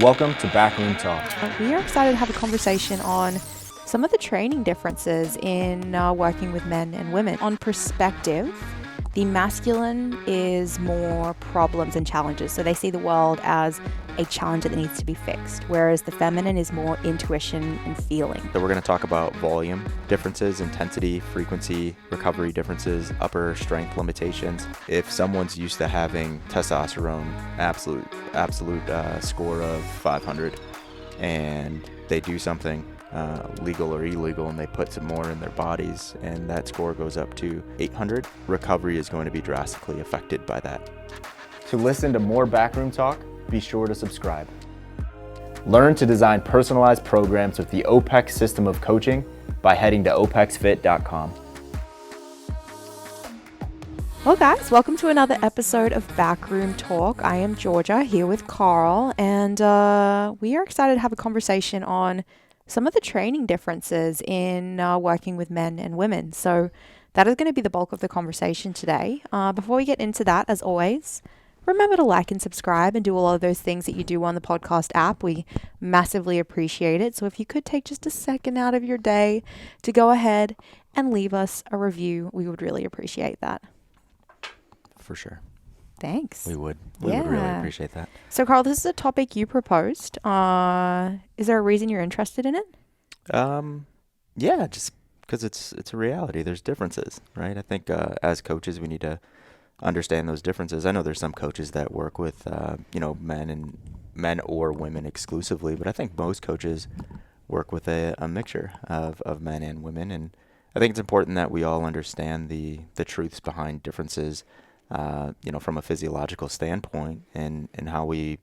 Welcome to Backroom Talk. We are excited to have a conversation on some of the training differences in working with men and women. On perspective, the masculine is more problems and challenges. So they see the world as a challenge that needs to be fixed, whereas the feminine is more intuition and feeling. So we're going to talk about volume differences, intensity, frequency, recovery differences, upper strength limitations. If someone's used to having testosterone, absolute score of 500, and they do something legal or illegal and they put some more in their bodies and that score goes up to 800, recovery is going to be drastically affected by that. To listen to more Backroom Talk, be sure to subscribe. Learn to design personalized programs with the OPEX system of coaching by heading to opexfit.com. Well, guys, welcome to another episode of Backroom Talk. I am Georgia here with Carl, and we are excited to have a conversation on some of the training differences in working with men and women. So that is going to be the bulk of the conversation today. Before we get into that, as always, remember to like and subscribe and do all of those things that you do on the podcast app. We massively appreciate it. So if you could take just a second out of your day to go ahead and leave us a review, we would really appreciate that. For sure. Thanks. We would really appreciate that. So, Carl, this is a topic you proposed. Is there a reason you're interested in it? Yeah, just because it's a reality. There's differences, right? I think as coaches, we need to understand those differences. I know there's some coaches that work with men or women exclusively, but I think most coaches work with a mixture of men and women, and I think it's important that we all understand the truths behind differences. From a physiological standpoint and how we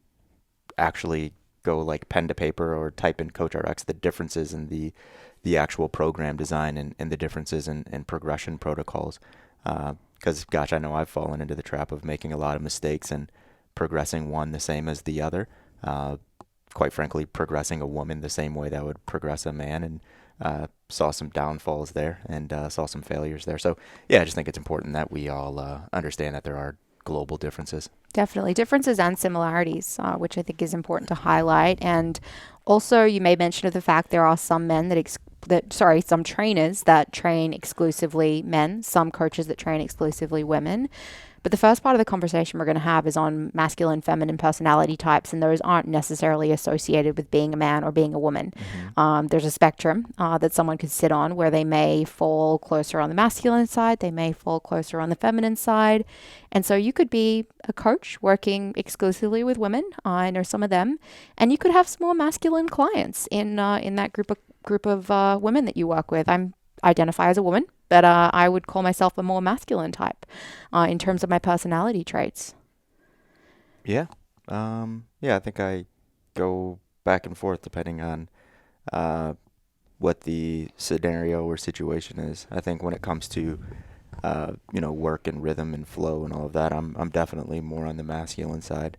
actually go like pen to paper or type in CoachRx, the differences in the actual program design and the differences in progression protocols. Because, gosh, I know I've fallen into the trap of making a lot of mistakes and progressing one the same as the other. Quite frankly, progressing a woman the same way that would progress a man, and saw some downfalls there and saw some failures there. So, yeah, I just think it's important that we all understand that there are global differences. Definitely. Differences and similarities, which I think is important to highlight. And also, you made mention of the fact there are some men some trainers that train exclusively men, some coaches that train exclusively women. But the first part of the conversation we're going to have is on masculine, feminine personality types, and those aren't necessarily associated with being a man or being a woman. Mm-hmm. There's a spectrum that someone could sit on where they may fall closer on the masculine side, they may fall closer on the feminine side. And so you could be a coach working exclusively with women. I know some of them. And you could have some more masculine clients in that group of women that you work with. I identify as a woman, but I would call myself a more masculine type in terms of my personality traits. Yeah. I think I go back and forth depending on what the scenario or situation is. I think when it comes to work and rhythm and flow and all of that, I'm definitely more on the masculine side.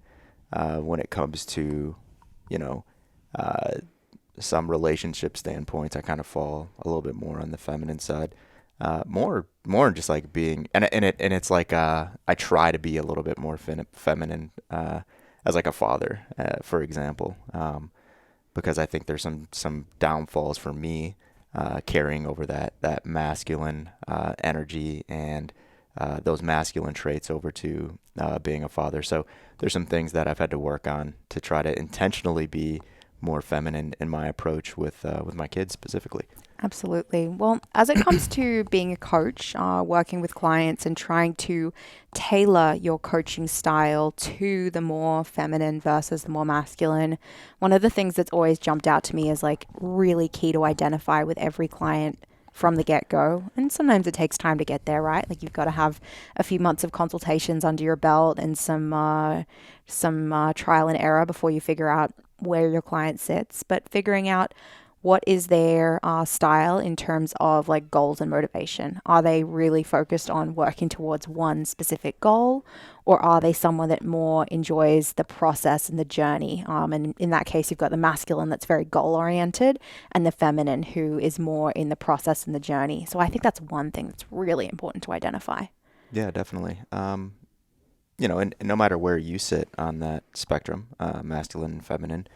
When it comes to some relationship standpoints, I kind of fall a little bit more on the feminine side. More just like being, and it's like I try to be a little bit more feminine as like a father, for example, because I think there's some downfalls for me carrying over that masculine energy and those masculine traits over to being a father. So there's some things that I've had to work on to try to intentionally be more feminine in my approach with my kids specifically. Absolutely. Well, as it comes to being a coach, working with clients and trying to tailor your coaching style to the more feminine versus the more masculine, one of the things that's always jumped out to me is like really key to identify with every client from the get-go. And sometimes it takes time to get there, right? Like you've got to have a few months of consultations under your belt and some trial and error before you figure out where your client sits, but figuring out what is their style in terms of like goals and motivation. Are they really focused on working towards one specific goal, or are they someone that more enjoys the process and the journey? And in that case, you've got the masculine that's very goal oriented and the feminine who is more in the process and the journey. So I think that's one thing that's really important to identify. Yeah, definitely. And no matter where you sit on that spectrum, masculine and feminine,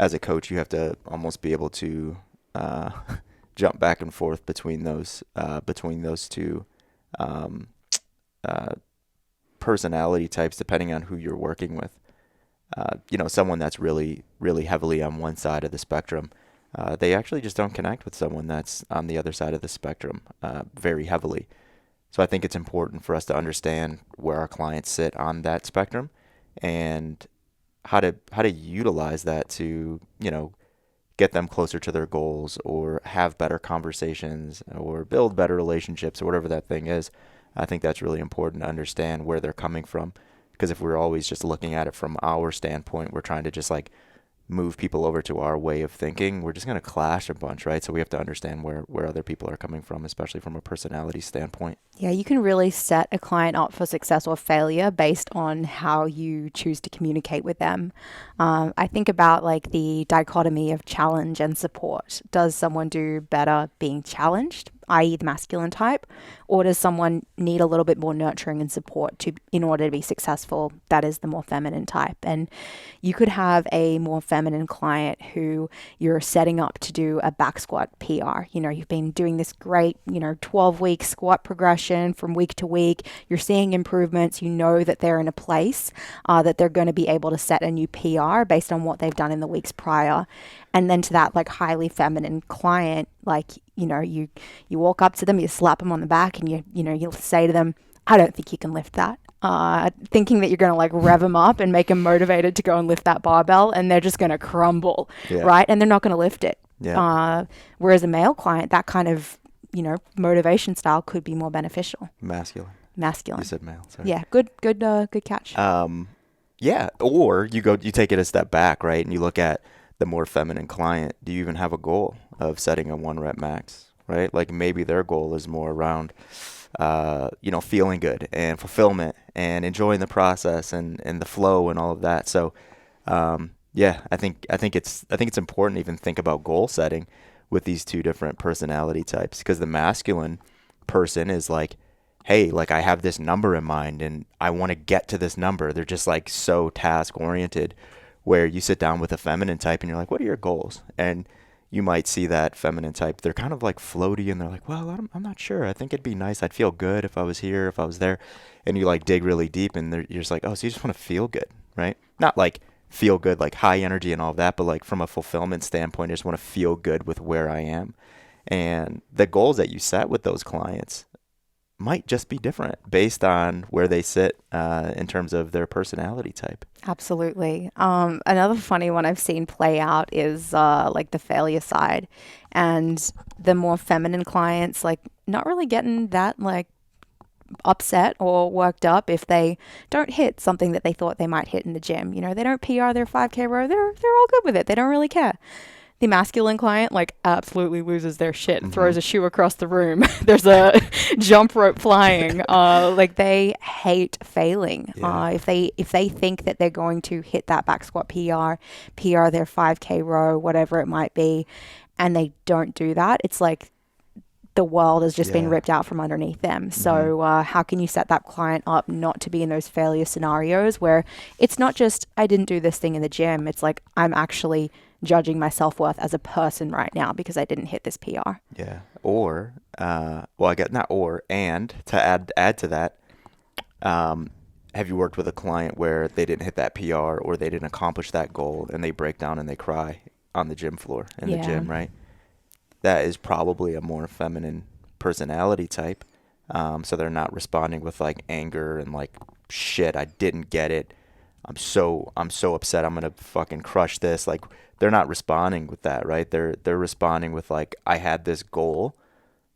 as a coach, you have to almost be able to uh, jump back and forth between those two um, uh, personality types, depending on who you're working with. Someone that's really, really heavily on one side of the spectrum, they actually just don't connect with someone that's on the other side of the spectrum very heavily. So I think it's important for us to understand where our clients sit on that spectrum and how to utilize that to, get them closer to their goals or have better conversations or build better relationships or whatever that thing is. I think that's really important to understand where they're coming from. Because if we're always just looking at it from our standpoint, we're trying to just like move people over to our way of thinking, we're just going to clash a bunch, right? So we have to understand where other people are coming from, especially from a personality standpoint. Yeah, you can really set a client up for success or failure based on how you choose to communicate with them. I think about like the dichotomy of challenge and support. Does someone do better being challenged, i.e., the masculine type, or does someone need a little bit more nurturing and support in order to be successful? That is the more feminine type. And you could have a more feminine client who you're setting up to do a back squat PR. You've been doing this great, 12-week squat progression from week to week. You're seeing improvements. You know that they're in a place that they're going to be able to set a new PR based on what they've done in the weeks prior. And then to that like highly feminine client, like, you walk up to them, you slap them on the back, and you'll say to them, I don't think you can lift that. Thinking that you're going to like rev them up and make them motivated to go and lift that barbell, and they're just going to crumble, Yeah. right? And they're not going to lift it. Yeah. Whereas a male client, that kind of, motivation style could be more beneficial. Masculine. Masculine. You said male. Sorry. Yeah. Good catch. Yeah. Or you take it a step back, right? And you look at the more feminine client. Do you even have a goal of setting a 1 rep max, right? Like maybe their goal is more around, feeling good and fulfillment and enjoying the process and the flow and all of that. So, yeah, I think it's important to even think about goal setting with these two different personality types, because the masculine person is like, hey, like I have this number in mind and I want to get to this number. They're just like so task oriented, where you sit down with a feminine type and you're like, what are your goals? And you might see that feminine type, they're kind of like floaty and they're like, well, I'm not sure. I think it'd be nice. I'd feel good if I was here, if I was there. And you like dig really deep and you're just like, oh, so you just want to feel good, right? Not like feel good, like high energy and all of that, but like from a fulfillment standpoint, I just want to feel good with where I am. And the goals that you set with those clients might just be different based on where they sit in terms of their personality type. Absolutely. Another funny one I've seen play out is like the failure side, and the more feminine clients like not really getting that like upset or worked up if they don't hit something that they thought they might hit in the gym. They don't PR their 5K row. They're all good with it. They don't really care. The masculine client like absolutely loses their shit, throws a shoe across the room. There's a jump rope flying. Like they hate failing. Yeah. If they think that they're going to hit that back squat PR their 5K row, whatever it might be, and they don't do that, it's like the world has just been ripped out from underneath them. So how can you set that client up not to be in those failure scenarios where it's not just I didn't do this thing in the gym. It's like I'm actually judging my self-worth as a person right now because I didn't hit this PR. Yeah. Or, well, I get not or, and to add to that, have you worked with a client where they didn't hit that PR or they didn't accomplish that goal and they break down and they cry on the gym floor in the gym, right? That is probably a more feminine personality type. So they're not responding with like anger and like, shit, I didn't get it. I'm so upset. I'm going to fucking crush this. Like they're not responding with that, right? They're responding with like, I had this goal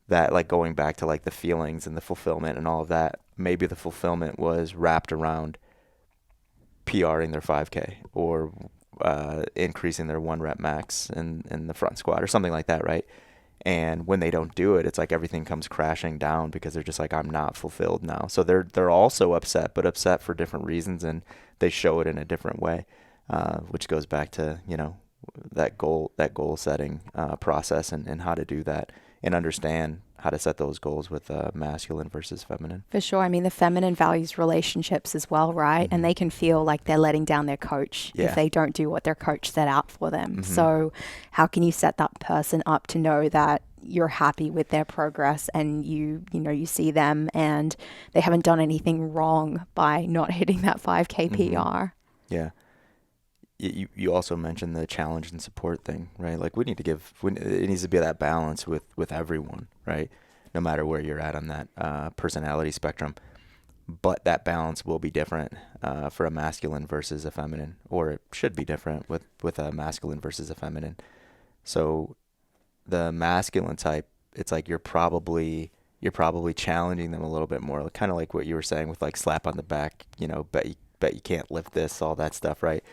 that, like, going back to like the feelings and the fulfillment and all of that. Maybe the fulfillment was wrapped around PRing their 5K or increasing their 1 rep max in the front squat or something like that, right? And when they don't do it, it's like everything comes crashing down because they're just like, I'm not fulfilled now. So they're also upset, but upset for different reasons, and they show it in a different way, which goes back to that goal setting process and how to do that and understand how to set those goals with masculine versus feminine. For sure. I mean, the feminine values relationships as well, right? And they can feel like they're letting down their coach if they don't do what their coach set out for them. So how can you set that person up to know that you're happy with their progress and you see them and they haven't done anything wrong by not hitting that 5K PR? Yeah. You also mentioned the challenge and support thing, right? Like it needs to be that balance with everyone, right? No matter where you're at on that personality spectrum. But that balance will be different for a masculine versus a feminine, or it should be different with a masculine versus a feminine. So the masculine type, it's like you're probably challenging them a little bit more, kind of like what you were saying with like slap on the back, bet you can't lift this, all that stuff, right?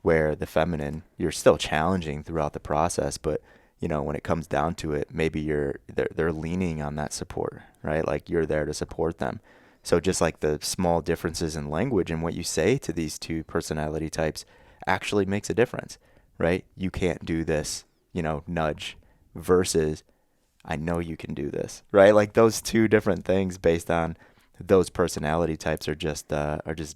Where the feminine, you're still challenging throughout the process, but when it comes down to it, maybe they're leaning on that support, right? Like you're there to support them. So just like the small differences in language and what you say to these two personality types actually makes a difference, right? You can't do this, nudge versus I know you can do this, right? Like those two different things based on those personality types are just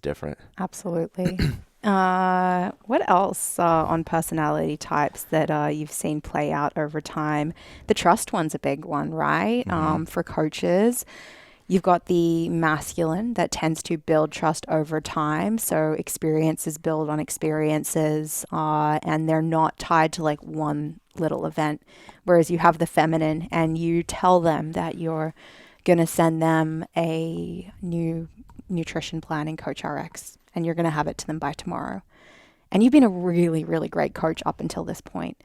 different. Absolutely. What else on personality types that you've seen play out over time? The trust one's a big one, right? For coaches, you've got the masculine that tends to build trust over time. So experiences build on experiences, and they're not tied to like one little event. Whereas you have the feminine and you tell them that you're going to send them a new nutrition plan in Coach RX and you're going to have it to them by tomorrow. And you've been a really, really great coach up until this point.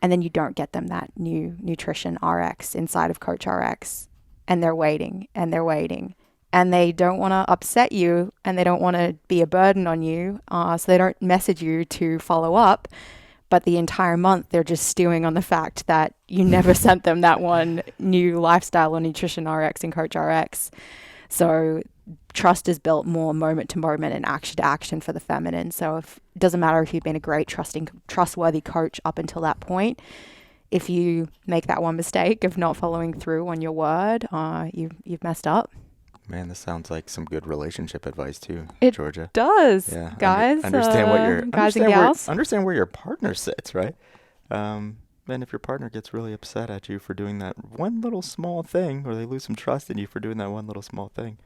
And then you don't get them that new nutrition RX inside of Coach RX. And they're waiting and they're waiting. And they don't want to upset you and they don't want to be a burden on you. So they don't message you to follow up. But the entire month, they're just stewing on the fact that you never sent them that one new lifestyle or nutrition RX in Coach RX. So trust is built more moment to moment and action to action for the feminine. So it doesn't matter if you've been a great, trustworthy coach up until that point. If you make that one mistake of not following through on your word, you've messed up. Man, this sounds like some good relationship advice too, It Georgia. does, Yeah, guys. Understand what your guys and gals. Understand where your partner sits, right? And if your partner gets really upset at you for doing that one little small thing, or they lose some trust in you for doing that one little small thing,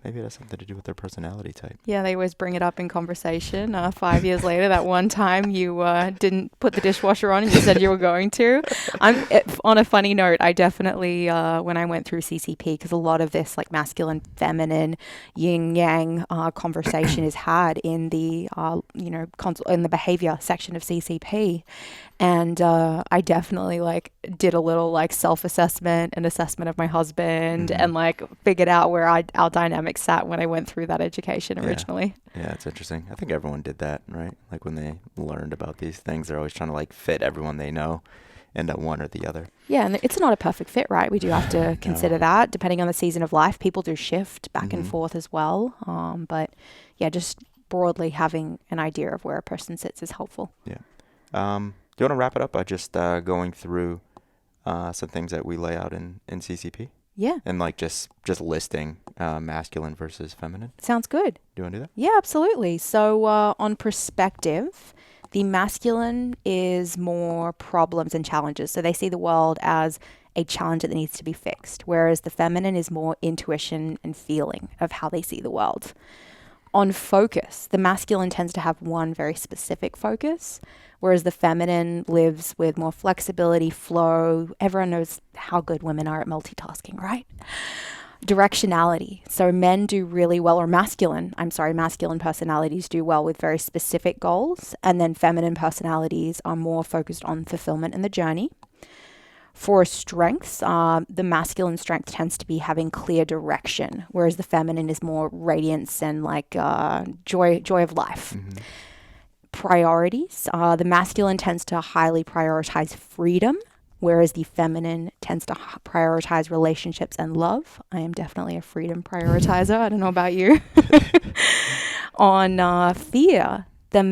maybe it has something to do with their personality type. Yeah, they always bring it up in conversation. 5 years later, that one time you didn't put the dishwasher on and you said you were going to. On a funny note, I definitely, when I went through CCP, because a lot of this like masculine, feminine, yin yang conversation is had in the, in the behavior section of CCP. And I definitely did a little self-assessment and assessment of my husband and figured out where our dynamics sat when I went through that education originally. Yeah, it's interesting. I think everyone did that, right? Like when they learned about these things, they're always trying to fit everyone they know into one or the other. Yeah, and it's not a perfect fit, right? We do have to consider that. Depending on the season of life, people do shift back and forth as well. But yeah, just broadly having an idea of where a person sits is helpful. Yeah. Do you want to wrap it up by just going through some things that we lay out in CCP? Yeah. And just listing masculine versus feminine? Sounds good. Do you want to do that? Yeah, absolutely. So on perspective, the masculine is more problems and challenges. So they see the world as a challenge that needs to be fixed, whereas the feminine is more intuition and feeling of how they see the world. On focus, the masculine tends to have one very specific focus, whereas the feminine lives with more flexibility, flow. Everyone knows how good women are at multitasking, right? Directionality. So men do really well, or masculine personalities do well with very specific goals, and then feminine personalities are more focused on fulfillment and the journey. For strengths, the masculine strength tends to be having clear direction, whereas the feminine is more radiance and joy of life. Priorities, the masculine tends to highly prioritize freedom, whereas the feminine tends to prioritize relationships and love. I am definitely a freedom prioritizer. I don't know about you. On fear, The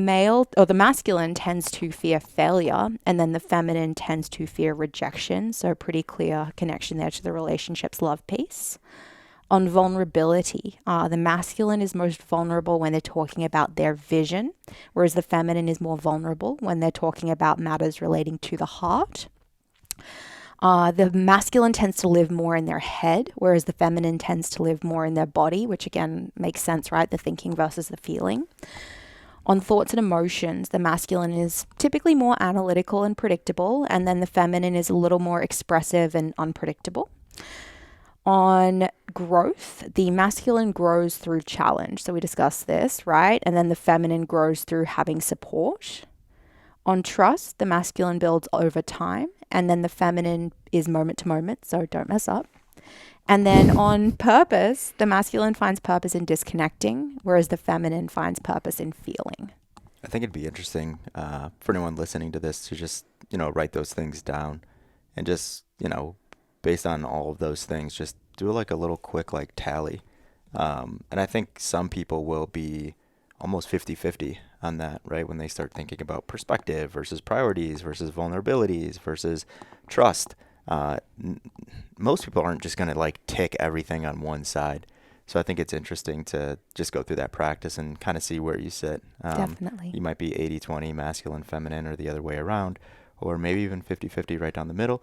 masculine tends to fear failure, and then the feminine tends to fear rejection. So, pretty clear connection there to the relationships love piece. On vulnerability, the masculine is most vulnerable when they're talking about their vision, whereas the feminine is more vulnerable when they're talking about matters relating to the heart. The masculine tends to live more in their head, whereas the feminine tends to live more in their body, which again makes sense, right? The thinking versus the feeling. On thoughts and emotions, the masculine is typically more analytical and predictable, and then the feminine is a little more expressive and unpredictable. On growth, the masculine grows through challenge. So we discussed this, right? And then the feminine grows through having support. On trust, the masculine builds over time, and then the feminine is moment to moment, so don't mess up. And then on purpose, the masculine finds purpose in disconnecting, whereas the feminine finds purpose in feeling. I think it'd be interesting for anyone listening to this to just, write those things down and just, based on all of those things, just do like a little quick like tally. And I think some people will be almost 50-50 on that, right? When they start thinking about perspective versus priorities versus vulnerabilities versus trust. Most people aren't just going to like tick everything on one side. So I think it's interesting to just go through that practice and kind of see where you sit. Definitely. You might be 80-20 masculine, feminine, or the other way around, or maybe even 50-50 right down the middle.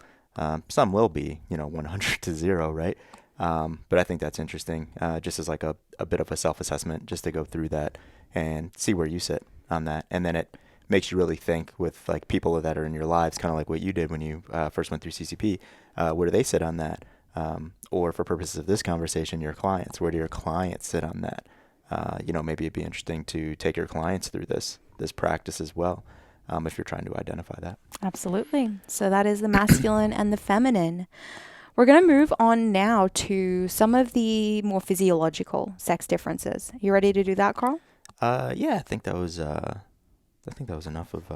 Some will be, 100 to 0, right? But I think that's interesting, just as like a bit of a self-assessment, just to go through that and see where you sit on that. And then it makes you really think with like people that are in your lives, kind of like what you did when you first went through CCP. Where do they sit on that? Or for purposes of this conversation, your clients, where do your clients sit on that? Maybe it'd be interesting to take your clients through this practice as well, if you're trying to identify that. Absolutely. So that is the masculine and the feminine. We're going to move on now to some of the more physiological sex differences. You ready to do that, Carl? Yeah, I think that was enough of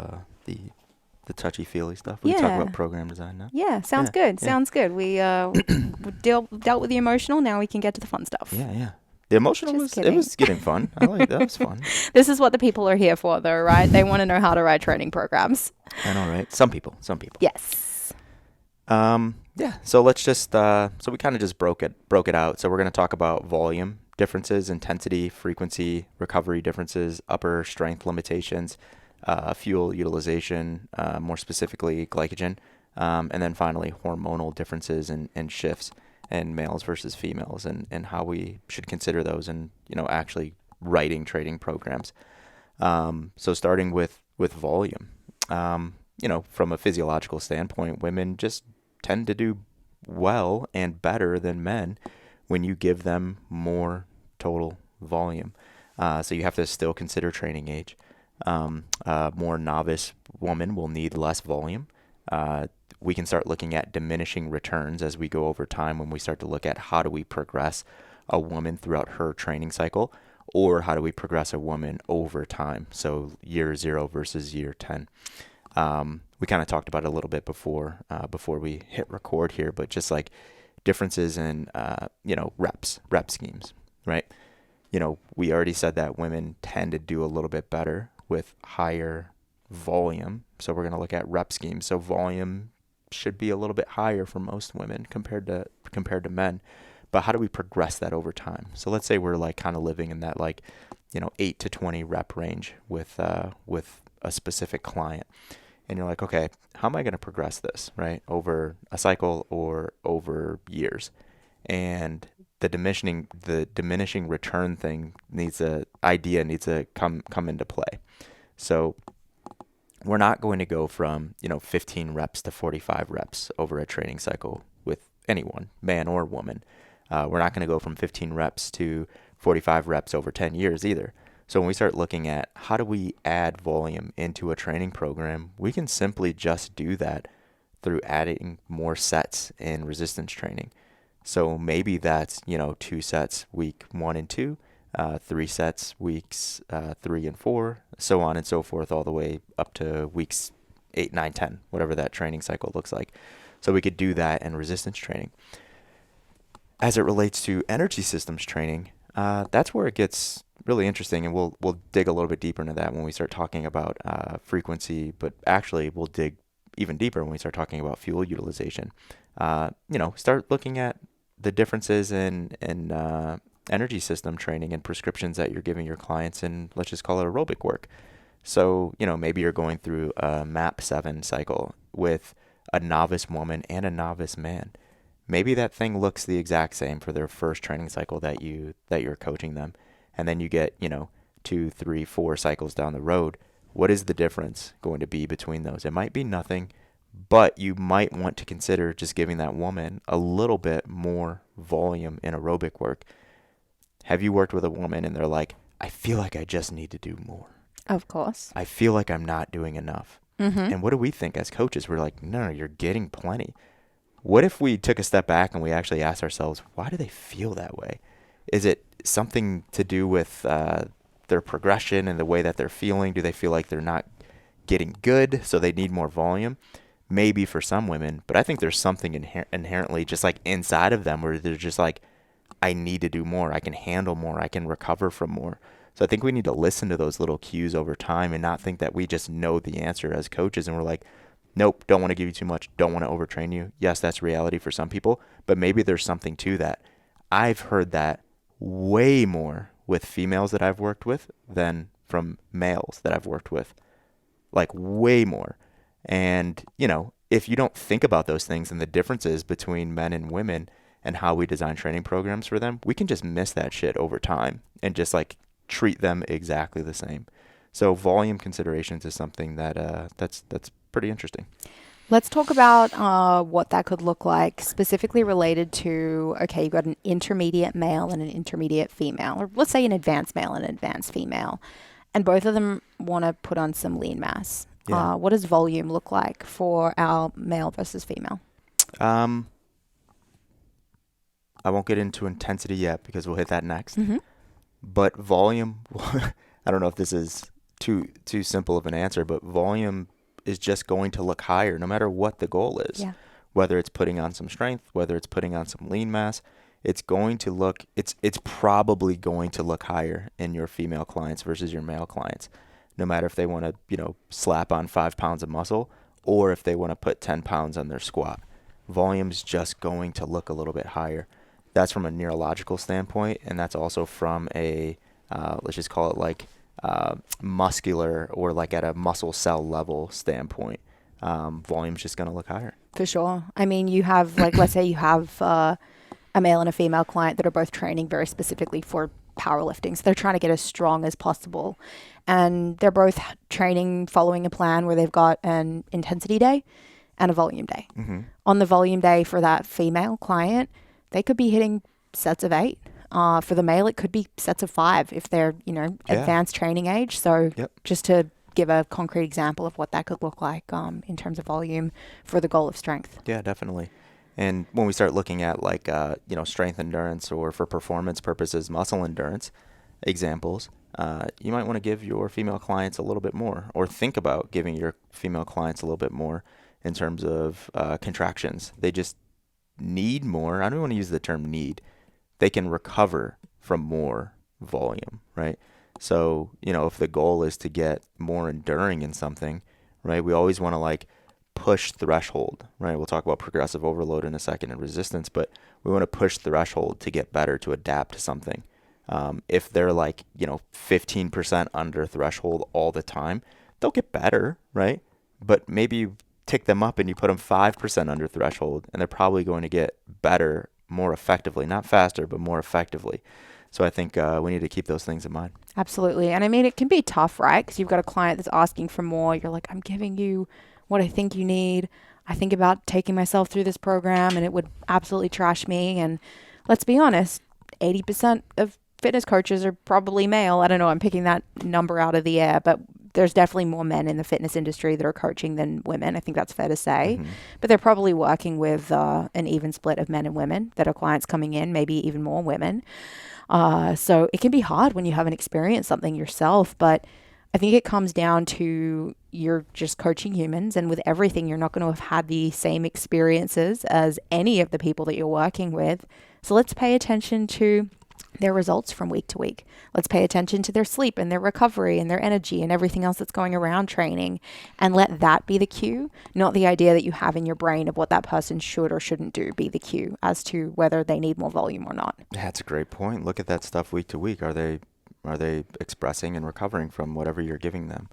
the touchy feely stuff. We can talk about program design now. Yeah, sounds Yeah, good. yeah. Sounds good. We dealt with the emotional. Now we can get to the fun stuff. Yeah. The emotional Just was kidding. it was getting fun. I like that. Was fun. This is what the people are here for, though, right? They want to know how to write training programs. I know, right? Some people. Yes. Yeah. So let's just so we kind of just broke it out. So we're going to talk about volume differences, intensity, frequency, recovery differences, upper strength limitations, fuel utilization, more specifically glycogen, and then finally hormonal differences and shifts and males versus females and how we should consider those and actually writing training programs. So starting with volume, from a physiological standpoint, women just tend to do well and better than men when you give them more total volume. So you have to still consider training age. A more novice woman will need less volume. We can start looking at diminishing returns as we go over time when we start to look at how do we progress a woman throughout her training cycle, or how do we progress a woman over time. So year 0 versus year 10. We kind of talked about it a little bit before we hit record here, but just like differences in, rep schemes, right? We already said that women tend to do a little bit better with higher volume. So we're going to look at rep schemes. So volume should be a little bit higher for most women compared to men. But how do we progress that over time? So let's say we're like kind of living in that 8 to 20 rep range with a specific client. And you're like, okay, how am I going to progress this, right? Over a cycle or over years? And the diminishing return thing needs to come into play. So we're not going to go from 15 reps to 45 reps over a training cycle with anyone, man or woman. We're not going to go from 15 reps to 45 reps over 10 years either. So when we start looking at how do we add volume into a training program, we can simply just do that through adding more sets in resistance training. So maybe that's 2 sets week 1 and 2, 3 sets weeks 3 and 4, so on and so forth, all the way up to weeks 8, 9, 10, whatever that training cycle looks like. So we could do that in resistance training. As it relates to energy systems training, that's where it gets really interesting, and we'll dig a little bit deeper into that when we start talking about frequency. But actually, we'll dig even deeper when we start talking about fuel utilization. Start looking at the differences in energy system training and prescriptions that you're giving your clients in, let's just call it aerobic work. So, maybe you're going through a MAP 7 cycle with a novice woman and a novice man. Maybe that thing looks the exact same for their first training cycle that you're coaching them. And then you get, 2, 3, 4 cycles down the road. What is the difference going to be between those? It might be nothing, but you might want to consider just giving that woman a little bit more volume in aerobic work. Have you worked with a woman and they're like, I feel like I just need to do more. Of course. I feel like I'm not doing enough. Mm-hmm. And what do we think as coaches? We're like, no, you're getting plenty. What if we took a step back and we actually asked ourselves, why do they feel that way? Is it something to do with their progression and the way that they're feeling? Do they feel like they're not getting good, so they need more volume? Maybe for some women, but I think there's something inherently just like inside of them where they're just like, I need to do more. I can handle more. I can recover from more. So I think we need to listen to those little cues over time and not think that we just know the answer as coaches and we're like, nope, don't want to give you too much, don't want to overtrain you. Yes, that's reality for some people, but maybe there's something to that. I've heard that way more with females that I've worked with than from males that I've worked with. Like way more. And, if you don't think about those things and the differences between men and women and how we design training programs for them, we can just miss that shit over time and just like treat them exactly the same. So volume considerations is something that's pretty interesting. Let's talk about what that could look like, specifically related to, okay, you've got an intermediate male and an intermediate female, or let's say an advanced male and an advanced female, and both of them want to put on some lean mass. Yeah. What does volume look like for our male versus female? I won't get into intensity yet because we'll hit that next. Mm-hmm. But volume, I don't know if this is too simple of an answer, but volume is just going to look higher no matter what the goal is. Yeah. Whether it's putting on some strength, whether it's putting on some lean mass, it's probably going to look higher in your female clients versus your male clients. No matter if they want to, slap on 5 pounds of muscle or if they want to put 10 pounds on their squat. Volume's just going to look a little bit higher. That's from a neurological standpoint, and that's also from a, let's just call it like muscular or like at a muscle cell level standpoint. Volume's just going to look higher. For sure. I mean, you have, like, let's say you have a male and a female client that are both training very specifically for powerlifting. So they're trying to get as strong as possible. And they're both training following a plan where they've got an intensity day and a volume day. Mm-hmm. On the volume day for that female client, they could be hitting sets of 8. For the male, it could be sets of 5 if they're, advanced training age. So just to give a concrete example of what that could look like in terms of volume for the goal of strength. Yeah, definitely. And when we start looking at like, strength endurance or for performance purposes, muscle endurance examples, you might want to give your female clients a little bit more or think about giving your female clients a little bit more in terms of contractions. They just need more. I don't want to use the term need. They can recover from more volume, right? So, if the goal is to get more enduring in something, right, we always want to like push threshold, right? We'll talk about progressive overload in a second and resistance, but we want to push threshold to get better, to adapt to something. If they're like, 15% under threshold all the time, they'll get better, right? But maybe you tick them up and you put them 5% under threshold and they're probably going to get better more effectively, not faster, but more effectively. So I think we need to keep those things in mind. Absolutely. And I mean, it can be tough, right? Because you've got a client that's asking for more. You're like, I'm giving you what I think you need. I think about taking myself through this program and it would absolutely trash me. And let's be honest, 80% of fitness coaches are probably male. I don't know. I'm picking that number out of the air, but there's definitely more men in the fitness industry that are coaching than women. I think that's fair to say. Mm-hmm. But they're probably working with an even split of men and women that are clients coming in, maybe even more women. So it can be hard when you haven't experienced something yourself, but I think it comes down to you're just coaching humans, and with everything, you're not going to have had the same experiences as any of the people that you're working with. So let's pay attention to their results from week to week. Let's pay attention to their sleep and their recovery and their energy and everything else that's going around training, and let that be the cue, not the idea that you have in your brain of what that person should or shouldn't do be the cue as to whether they need more volume or not. That's a great point. Look at that stuff week to week. Are they expressing and recovering from whatever you're giving them?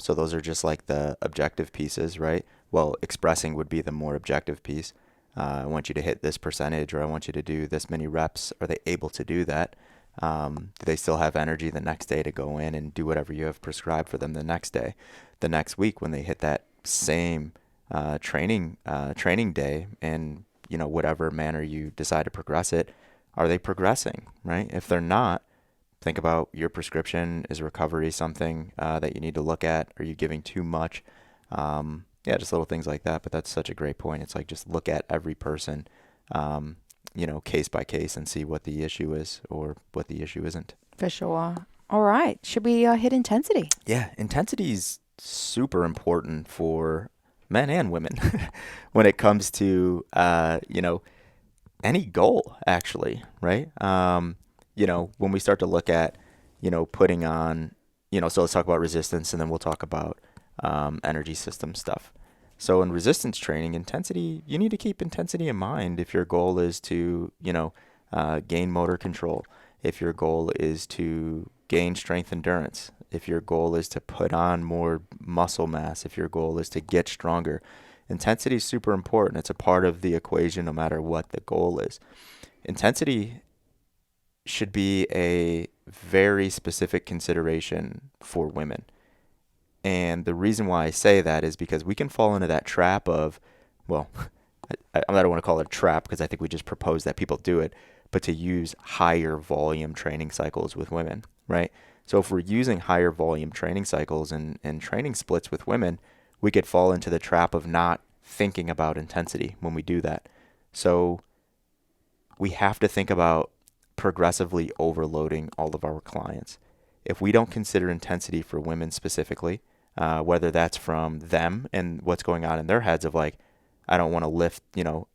So those are just like the objective pieces, right? Well, expressing would be the more objective piece. I want you to hit this percentage, or I want you to do this many reps. Are they able to do that? Do they still have energy the next day to go in and do whatever you have prescribed for them the next day? The next week, when they hit that same training day, and whatever manner you decide to progress it, are they progressing, right? If they're not, think about your prescription. Is recovery something that you need to look at? Are you giving too much? Yeah, just little things like that. But that's such a great point. It's like, just look at every person, case by case, and see what the issue is or what the issue isn't. For sure. All right. Should we hit intensity? Yeah, intensity is super important for men and women when it comes to, any goal, actually, right? When we start to look at, putting on, so let's talk about resistance, and then we'll talk about energy system stuff. So in resistance training, intensity, you need to keep intensity in mind if your goal is to, gain motor control, if your goal is to gain strength endurance, if your goal is to put on more muscle mass, if your goal is to get stronger. Intensity is super important. It's a part of the equation no matter what the goal is. Intensity should be a very specific consideration for women. And the reason why I say that is because we can fall into that trap of, well, I don't want to call it a trap because I think we just propose that people do it, but to use higher volume training cycles with women, right? So if we're using higher volume training cycles and training splits with women, we could fall into the trap of not thinking about intensity when we do that. So we have to think about progressively overloading all of our clients. If we don't consider intensity for women specifically, whether that's from them and what's going on in their heads of like, I don't want to lift,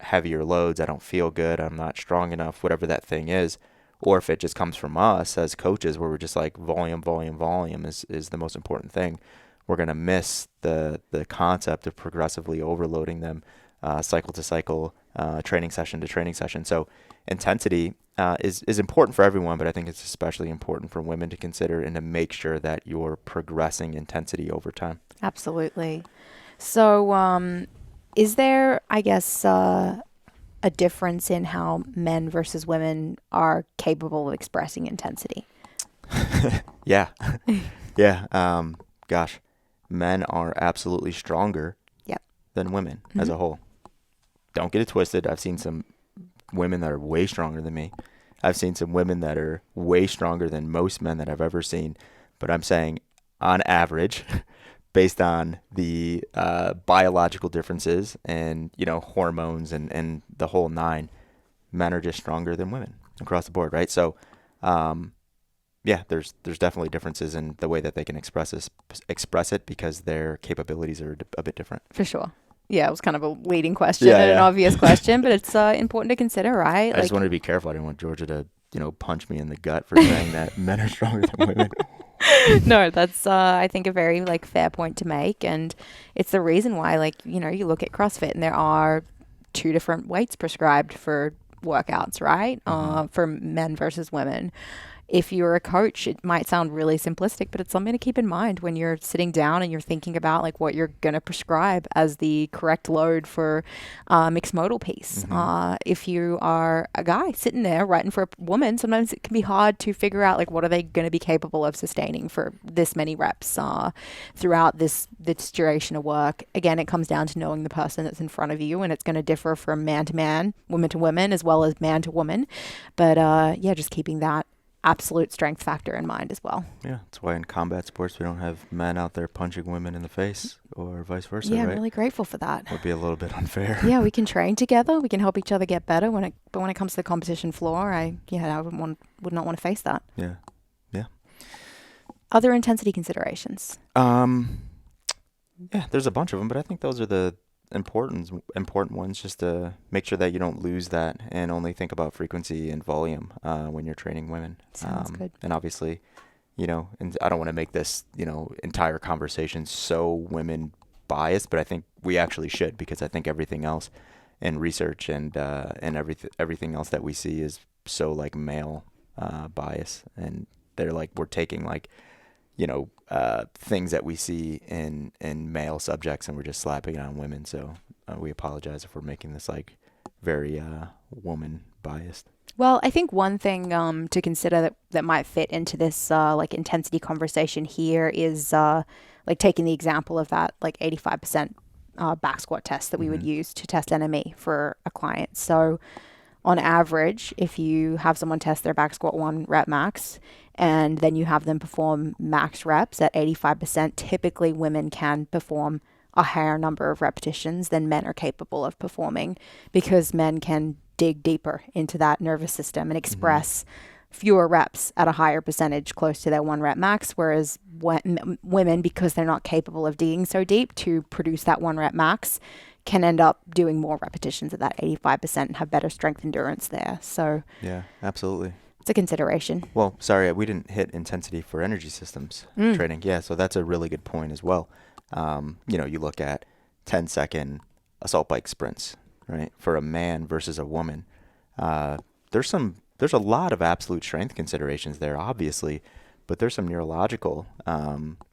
heavier loads, I don't feel good, I'm not strong enough, whatever that thing is, or if it just comes from us as coaches where we're just like volume is the most important thing, we're going to miss the concept of progressively overloading them cycle to cycle, training session to training session. So intensity is important for everyone, but I think it's especially important for women to consider and to make sure that you're progressing intensity over time. Absolutely. So is there, I guess, a difference in how men versus women are capable of expressing intensity? Yeah. Yeah. Gosh, men are absolutely stronger than women as a whole. Don't get it twisted. I've seen some women that are way stronger than me. I've seen some women that are way stronger than most men that I've ever seen. But I'm saying on average, based on the biological differences and, hormones and the whole nine, men are just stronger than women across the board, right? So, yeah, there's definitely differences in the way that they can express it because their capabilities are a bit different. For sure. Yeah, it was kind of a leading question and an obvious question, but it's important to consider, right? I just wanted to be careful. I didn't want Georgia to, punch me in the gut for saying that men are stronger than women. No, that's I think a very fair point to make, and it's the reason why you look at CrossFit and there are two different weights prescribed for workouts, right? For men versus women. If you're a coach, it might sound really simplistic, but it's something to keep in mind when you're sitting down and you're thinking about what you're going to prescribe as the correct load for mixed modal piece. If you are a guy sitting there writing for a woman, sometimes it can be hard to figure out what are they going to be capable of sustaining for this many reps throughout this duration of work. Again, it comes down to knowing the person that's in front of you, and it's going to differ from man to man, woman to woman, as well as man to woman. But just keeping that absolute strength factor in mind as well. Yeah, that's why in combat sports we don't have men out there punching women in the face or vice versa. Yeah, right? I'm really grateful for that. Would be a little bit unfair. Yeah, we can train together. We can help each other get better. But when it comes to the competition floor, I would not want to face that. Yeah. Other intensity considerations. Yeah, there's a bunch of them, but I think those are the important ones, just to make sure that you don't lose that and only think about frequency and volume when you're training women. Sounds good. And obviously, and I don't want to make this, entire conversation so women biased, but I think we actually should, because I think everything else in research and everything else that we see is so like male bias, and they're like, we're taking like, things that we see in male subjects, and we're just slapping it on women. So we apologize if we're making this like very woman biased. Well, I think one thing to consider that might fit into this like intensity conversation here is like taking the example of that like 85% back squat test that we would Mm-hmm. use to test NME for a client. So on average, if you have someone test their back squat 1 rep max and then you have them perform max reps at 85%, typically women can perform a higher number of repetitions than men are capable of performing, because men can dig deeper into that nervous system and Mm-hmm. express fewer reps at a higher percentage close to their 1 rep max, whereas women, because they're not capable of digging so deep to produce that 1 rep max, can end up doing more repetitions at that 85% and have better strength endurance there. So Yeah, absolutely. it's a consideration. Well, sorry, we didn't hit intensity for energy systems Mm. training. Yeah, so that's a really good point as well. You look at 10-second assault bike sprints, right? For a man versus a woman. Uh, there's a lot of absolute strength considerations there, obviously, but there's some neurological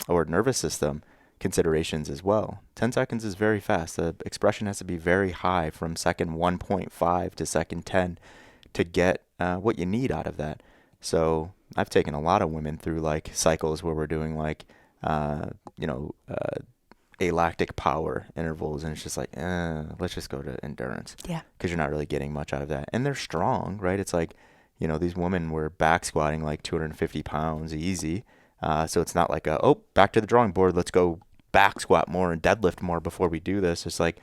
or nervous system considerations as well. 10 seconds is very fast. The expression has to be very high from second 1.5 to second 10 to get what you need out of that. So I've taken a lot of women through like cycles where we're doing like, uh, you know, uh, alactic power intervals, and it's just like, let's just go to endurance, Yeah. because you're not really getting much out of that. And they're strong, right? It's like, these women were back squatting like 250 pounds easy. So it's not like back to the drawing board. Let's go back squat more and deadlift more before we do this. It's like,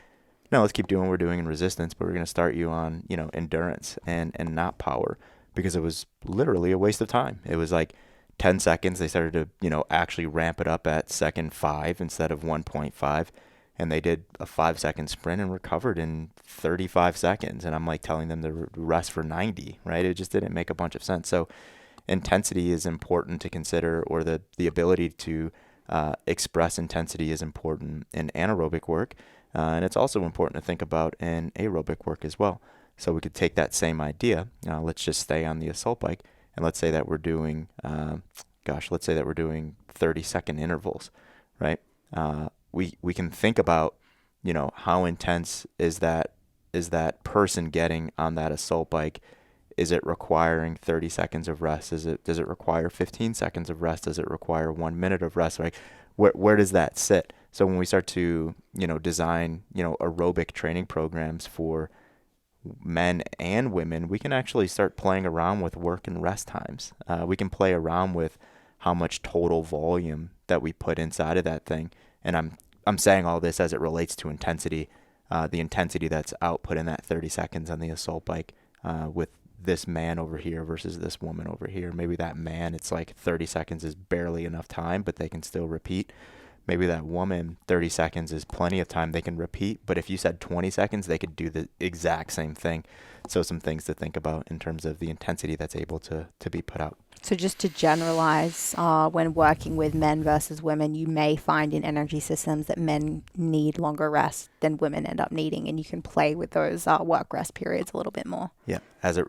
no, let's keep doing what we're doing in resistance, but we're going to start you on, endurance and not power, because it was literally a waste of time. It was like 10 seconds. They started to, actually ramp it up at second 5 instead of 1.5. And they did a 5-second sprint and recovered in 35 seconds. And I'm like telling them to rest for 90, right? It just didn't make a bunch of sense. So intensity is important to consider, or the ability to express intensity is important in anaerobic work. And it's also important to think about in aerobic work as well. So we could take that same idea. Let's just stay on the assault bike, and let's say that we're doing, let's say that we're doing 30-second intervals, right? We can think about, how intense is that person getting on that assault bike? Is it requiring 30 seconds of rest? Does it require 15 seconds of rest? Does it require 1 minute of rest? Like, where does that sit? So when we start to, design, aerobic training programs for men and women, we can actually start playing around with work and rest times. We can play around with how much total volume that we put inside of that thing. And I'm saying all this as it relates to intensity, the intensity that's output in that 30 seconds on the assault bike, with this man over here versus this woman over here. Maybe that man, it's like 30 seconds is barely enough time, but they can still repeat. Maybe that woman, 30 seconds is plenty of time, they can repeat. But if you said 20 seconds, they could do the exact same thing. So some things to think about in terms of the intensity that's able to be put out. So just to generalize, when working with men versus women, you may find in energy systems that men need longer rest than women end up needing, and you can play with those work rest periods a little bit more. Yeah,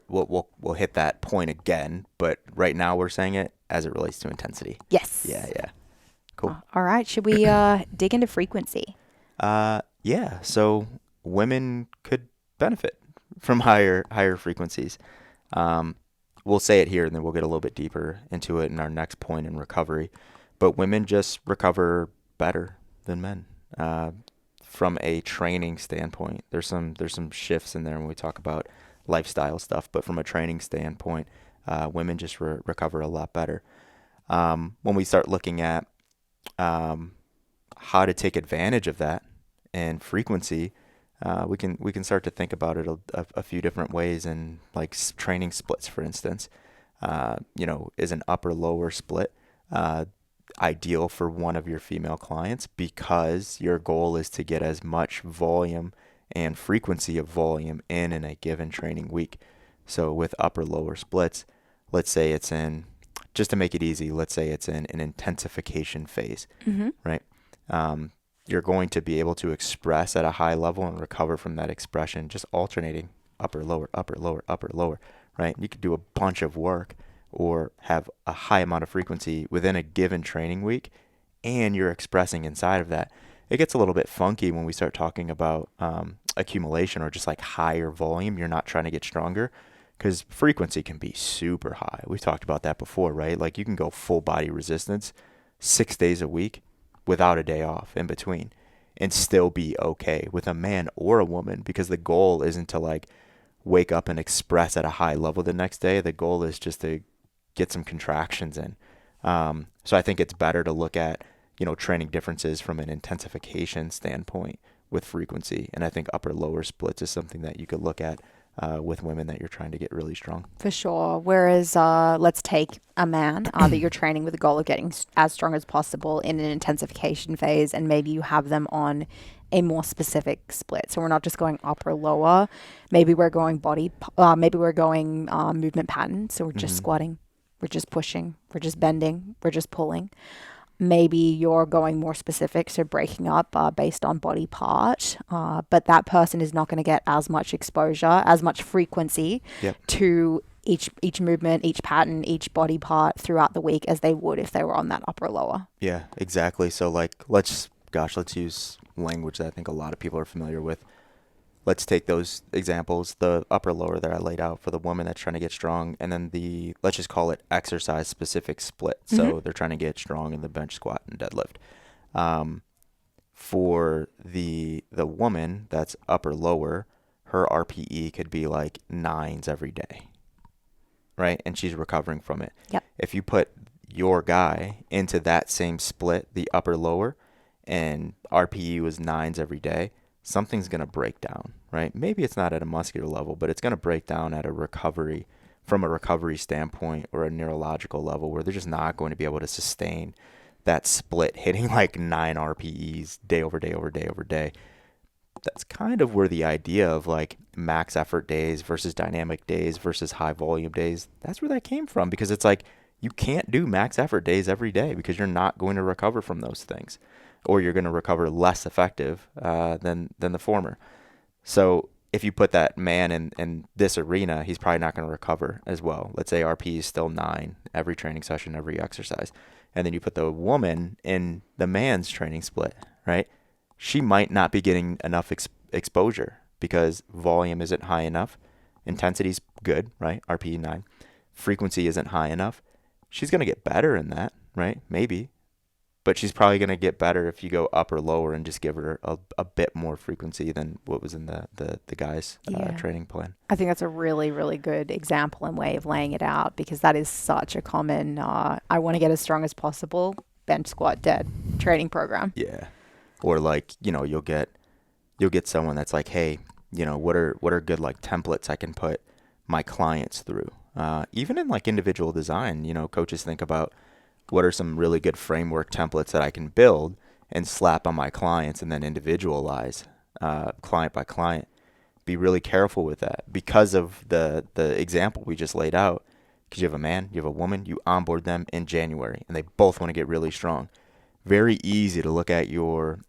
we'll hit that point again, but right now we're saying it as it relates to intensity. Yes. Yeah. Cool. All right. Should we dig into frequency? Yeah. So women could benefit from higher frequencies. We'll say it here, and then we'll get a little bit deeper into it in our next point in recovery. But women just recover better than men. From a training standpoint, there's some shifts in there when we talk about lifestyle stuff. But from a training standpoint, women just recover a lot better. When we start looking at how to take advantage of that and frequency, we can start to think about it a few different ways, in like training splits, for instance. Is an upper lower split. ideal for one of your female clients because your goal is to get as much volume and frequency of volume in a given training week. So with upper lower splits, let's say it's in, just to make it easy, let's say it's in an intensification phase, Mm-hmm. right? You're going to be able to express at a high level and recover from that expression, just alternating upper, lower, upper, lower, upper, lower, right? You could do a bunch of work or have a high amount of frequency within a given training week, and you're expressing inside of that. It gets a little bit funky when we start talking about accumulation or just like higher volume. You're not trying to get stronger because frequency can be super high. We've talked about that before, right? Like you can go full body resistance 6 days a week without a day off in between and still be okay with a man or a woman, because the goal isn't to like wake up and express at a high level the next day. The goal is just to get some contractions in. So I think it's better to look at, training differences from an intensification standpoint with frequency. And I think upper lower splits is something that you could look at with women that you're trying to get really strong. For sure. Whereas, let's take a man that you're training with the goal of getting as strong as possible in an intensification phase, and maybe you have them on a more specific split. So we're not just going upper lower. Maybe we're going maybe we're going movement pattern. So we're just squatting, we're just pushing, we're just bending, we're just pulling. Maybe you're going more specific, so breaking up based on body part, but that person is not going to get as much exposure, as much frequency Yep. to each movement, each pattern, each body part throughout the week as they would if they were on that upper lower. Yeah, exactly. So like, let's use language that I think a lot of people are familiar with. Let's take those examples, the upper lower that I laid out for the woman that's trying to get strong, and then let's just call it exercise specific split. So they're trying to get strong in the bench, squat, and deadlift. For the woman that's upper lower, her RPE could be like 9s every day, right? And she's recovering from it. Yep. If you put your guy into that same split, the upper lower, and RPE was 9s every day, something's going to break down, right? Maybe it's not at a muscular level, but it's going to break down at from a recovery standpoint or a neurological level, where they're just not going to be able to sustain that split hitting like 9 RPEs day over day over day over day. That's kind of where the idea of like max effort days versus dynamic days versus high volume days, that's where that came from, because it's like you can't do max effort days every day because you're not going to recover from those things, or you're going to recover less effective than the former. So if you put that man in this arena, he's probably not going to recover as well. Let's say RP is still 9 every training session, every exercise. And then you put the woman in the man's training split, right? She might not be getting enough exposure because volume isn't high enough. Intensity's good, right? RP 9. Frequency isn't high enough. She's going to get better in that, right? Maybe. But she's probably going to get better if you go up or lower and just give her a bit more frequency than what was in the guy's training plan. I think that's a really, really good example and way of laying it out, because that is such a common, I want to get as strong as possible, bench, squat, dead training program. Yeah. Or like, you'll get someone that's like, hey, what are good like templates I can put my clients through? Even in like individual design, coaches think about, what are some really good framework templates that I can build and slap on my clients and then individualize client by client. Be really careful with that because of the example we just laid out. Because you have a man, you have a woman, you onboard them in January, and they both want to get really strong. Very easy to look at your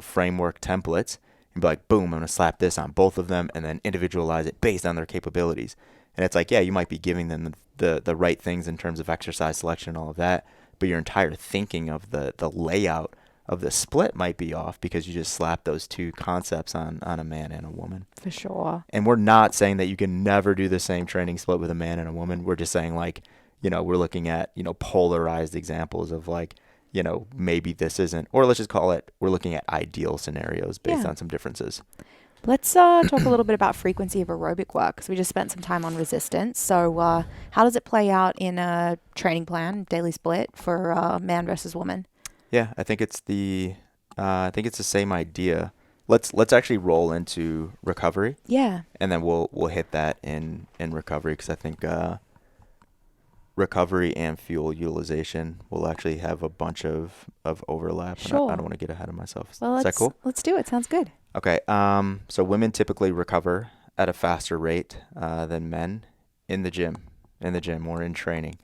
framework templates and be like, boom, I'm going to slap this on both of them and then individualize it based on their capabilities. And it's like, yeah, you might be giving them the right things in terms of exercise selection and all of that, but your entire thinking of the layout of the split might be off because you just slap those two concepts on a man and a woman. For sure. And we're not saying that you can never do the same training split with a man and a woman. We're just saying like, we're looking at, polarized examples of like, maybe this isn't, or let's just call it, we're looking at ideal scenarios based on some differences. Let's talk a little bit about frequency of aerobic work, because we just spent some time on resistance. So how does it play out in a training plan, daily split for man versus woman? Yeah, I think it's the same idea. Let's actually roll into recovery. Yeah. And then we'll hit that in recovery, because I think recovery and fuel utilization will actually have a bunch of overlap, and I Sure. don't want to get ahead of myself. Well, Is that cool? let's do it. Sounds good. Okay. So women typically recover at a faster rate than men in the gym, or in training.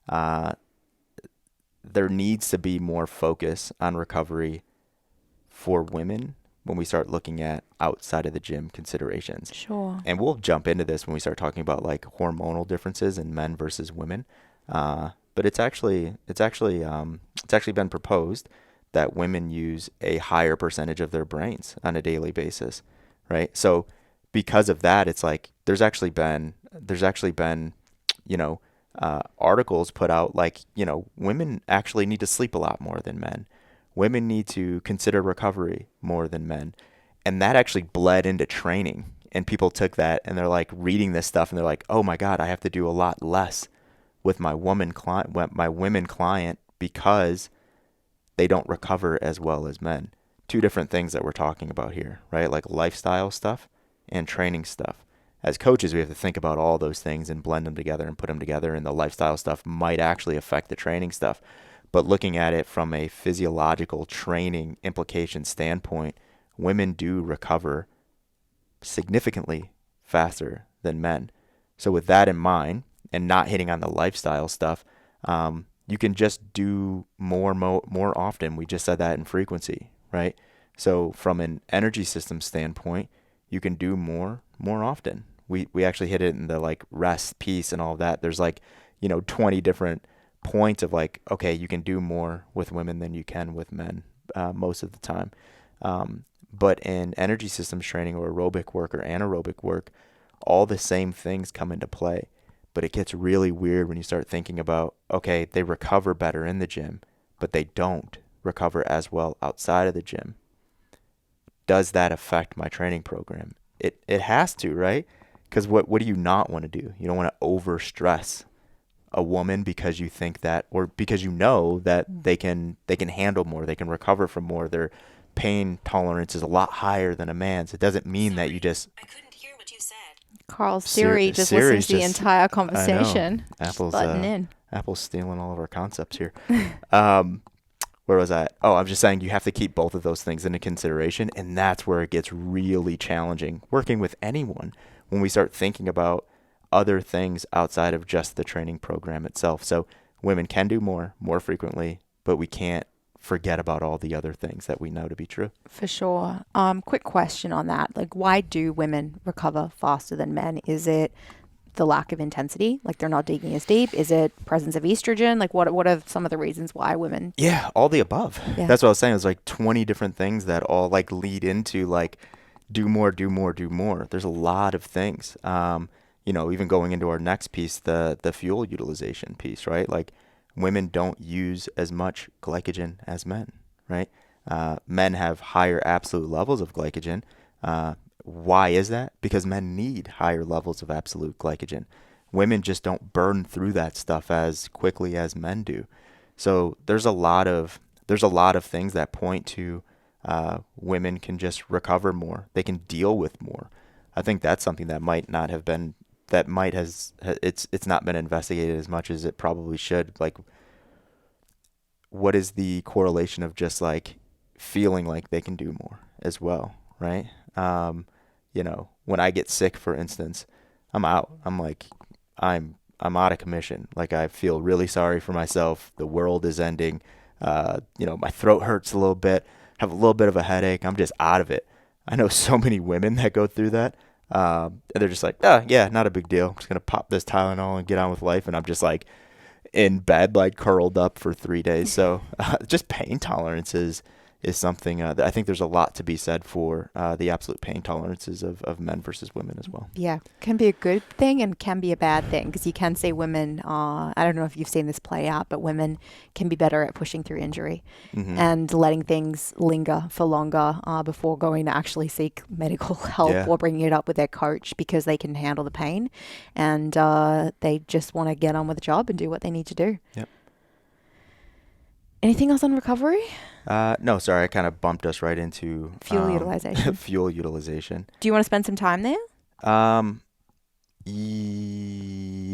Uh, there needs to be more focus on recovery for women when we start looking at outside of the gym considerations. Sure. And we'll jump into this when we start talking about like hormonal differences in men versus women. But it's actually been proposed that women use a higher percentage of their brains on a daily basis, right? So because of that, it's like there's actually been, you know, articles put out like, women actually need to sleep a lot more than men. Women need to consider recovery more than men. And that actually bled into training. And people took that and they're like reading this stuff and they're like, oh my God, I have to do a lot less with my women client because they don't recover as well as men. Two different things that we're talking about here, right? Like lifestyle stuff and training stuff. As coaches, we have to think about all those things and blend them together and put them together. And the lifestyle stuff might actually affect the training stuff. But looking at it from a physiological training implication standpoint, women do recover significantly faster than men. So with that in mind, and not hitting on the lifestyle stuff, you can just do more often. We just said that in frequency, right? So from an energy system standpoint, you can do more often. We actually hit it in the like rest piece and all of that. There's like, 20 different points of like, okay, you can do more with women than you can with men most of the time. But in energy systems training or aerobic work or anaerobic work, all the same things come into play. But it gets really weird when you start thinking about, okay, they recover better in the gym, but they don't recover as well outside of the gym. Does that affect my training program? It has to, right? Because what do you not want to do? You don't want to overstress a woman because you think that, or because you know that they can handle more, they can recover from more. Their pain tolerance is a lot higher than a man's. It doesn't mean that you just I couldn't hear what you said. Carl's Siri just Siri's listens to the just, entire I know, conversation. Just Apple's butting in. Apple's stealing all of our concepts here. Um, where was I? Oh, I'm just saying you have to keep both of those things into consideration, and that's where it gets really challenging working with anyone when we start thinking about other things outside of just the training program itself. So women can do more frequently, but we can't forget about all the other things that we know to be true. For sure. Quick question on that. Like, why do women recover faster than men? Is it the lack of intensity? Like they're not digging as deep? Is it presence of estrogen? Like what are some of the reasons why women? Yeah, all the above. Yeah. That's what I was saying. It's like 20 different things that all like lead into like do more, do more, do more. There's a lot of things. Even going into our next piece, the fuel utilization piece, right? Like women don't use as much glycogen as men, right? Men have higher absolute levels of glycogen. Why is that? Because men need higher levels of absolute glycogen. Women just don't burn through that stuff as quickly as men do. So there's a lot of things that point to women can just recover more. They can deal with more. I think that's something that might not have been it's not been investigated as much as it probably should. Like, what is the correlation of just like feeling like they can do more as well, right? When I get sick, for instance, I'm out. I'm out of commission. Like I feel really sorry for myself. The world is ending. My throat hurts a little bit. Have a little bit of a headache. I'm just out of it. I know so many women that go through that. And they're just like, oh yeah, not a big deal. I'm just gonna pop this Tylenol and get on with life. And I'm just like in bed, like curled up for 3 days. So just pain tolerance is something that I think there's a lot to be said for the absolute pain tolerances of men versus women as well. Yeah, can be a good thing and can be a bad thing because you can say women, I don't know if you've seen this play out, but women can be better at pushing through injury and letting things linger for longer before going to actually seek medical help or bringing it up with their coach because they can handle the pain and they just want to get on with the job and do what they need to do. Yep. Anything else on recovery? No, sorry, I kind of bumped us right into Fuel utilization. fuel utilization. Do you want to spend some time there?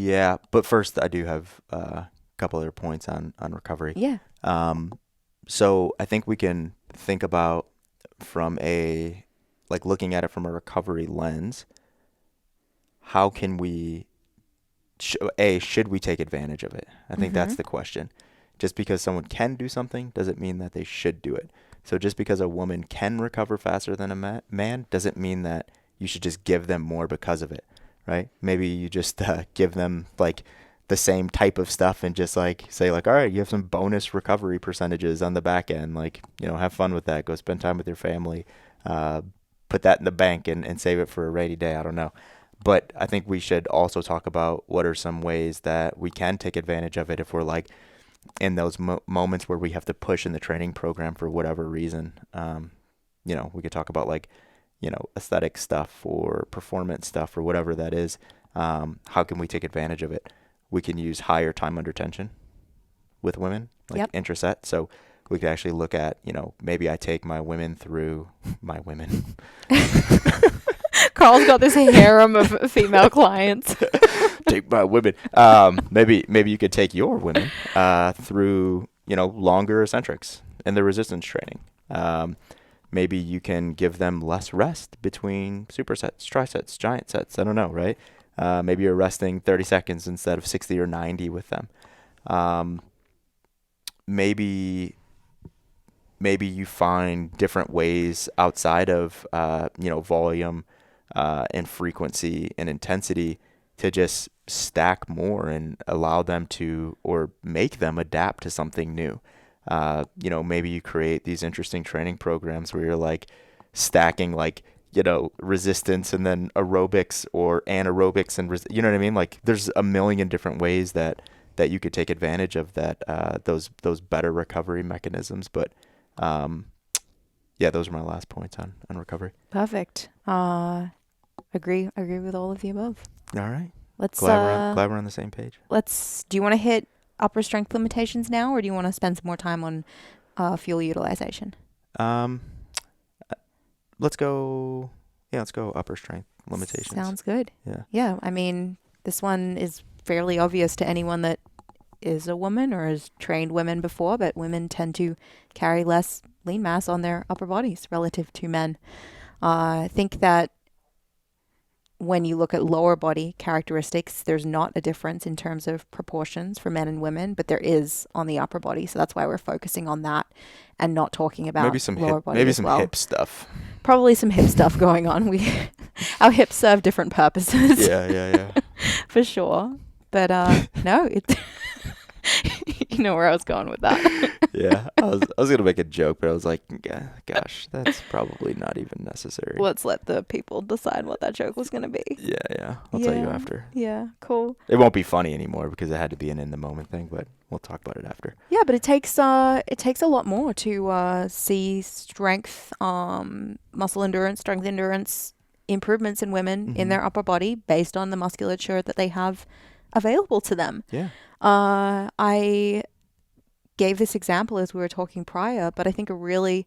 Yeah, but first I do have a couple other points on recovery. Yeah. So I think we can think about from a like looking at it from a recovery lens. How can we should we take advantage of it? I think Mm-hmm. that's the question. Just because someone can do something doesn't mean that they should do it. So just because a woman can recover faster than a man doesn't mean that you should just give them more because of it, right? Maybe you just give them like the same type of stuff and just like say like, all right, you have some bonus recovery percentages on the back end. Like, have fun with that. Go spend time with your family. Uh, Put that in the bank and save it for a rainy day. I don't know. But I think we should also talk about what are some ways that we can take advantage of it if we're like in those moments where we have to push in the training program for whatever reason. We could talk about like, aesthetic stuff or performance stuff or whatever that is. How can we take advantage of it? We can use higher time under tension with women, like Yep. intraset. So we could actually look at, maybe I take my women through my women. Carl's got this harem of female clients. Take my women. Maybe you could take your women through longer eccentrics and the resistance training. Maybe you can give them less rest between supersets, trisets, giant sets. I don't know, right? Maybe you're resting 30 seconds instead of 60 or 90 with them. Um, maybe maybe you find different ways outside of volume and frequency and intensity to just stack more and allow them to or make them adapt to something new. Maybe you create these interesting training programs where you're like stacking like resistance and then aerobics or anaerobics and you know what I mean? Like there's a million different ways that you could take advantage of that those better recovery mechanisms. But um, yeah, those are my last points on recovery. Perfect. Agree with all of the above. All right. Let's Glad we're on the same page. do you want to hit upper strength limitations now, or do you want to spend some more time on fuel utilization? Um, let's go. Yeah, let's go upper strength limitations. Sounds good. Yeah. Yeah, I mean, this one is fairly obvious to anyone that is a woman or has trained women before, but women tend to carry less lean mass on their upper bodies relative to men. I think that when you look at lower body characteristics, there's not a difference in terms of proportions for men and women, but there is on the upper body. So that's why we're focusing on that and not talking about Maybe some lower hip, body maybe as some well. hip stuff. Probably some hip stuff going on. Our hips serve different purposes. Yeah. For sure. But no, it you know where I was going with that. Yeah, I was gonna make a joke, but I was like, gosh, that's probably not even necessary. Let's let the people decide what that joke was going to be. Yeah. I'll tell you after. Yeah, cool. It won't be funny anymore because it had to be an in the moment thing, but we'll talk about it after. Yeah, but it takes a lot more to see strength, muscle endurance, strength endurance improvements in women in their upper body based on the musculature that they have available to them. Yeah. I gave this example as we were talking prior, but I think a really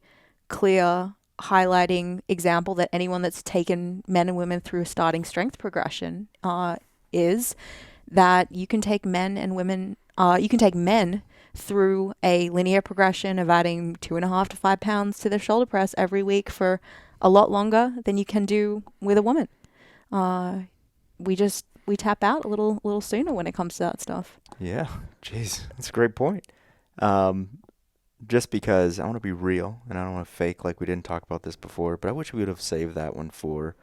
clear highlighting example that anyone that's taken men and women through a starting strength progression is that you can take men and women, you can take men through a linear progression of adding 2.5 to 5 pounds to their shoulder press every week for a lot longer than you can do with a woman. We tap out a little sooner when it comes to that stuff. Yeah. Jeez, that's a great point. Just because I want to be real and I don't want to fake like we didn't talk about this before, but I wish we would have saved that one for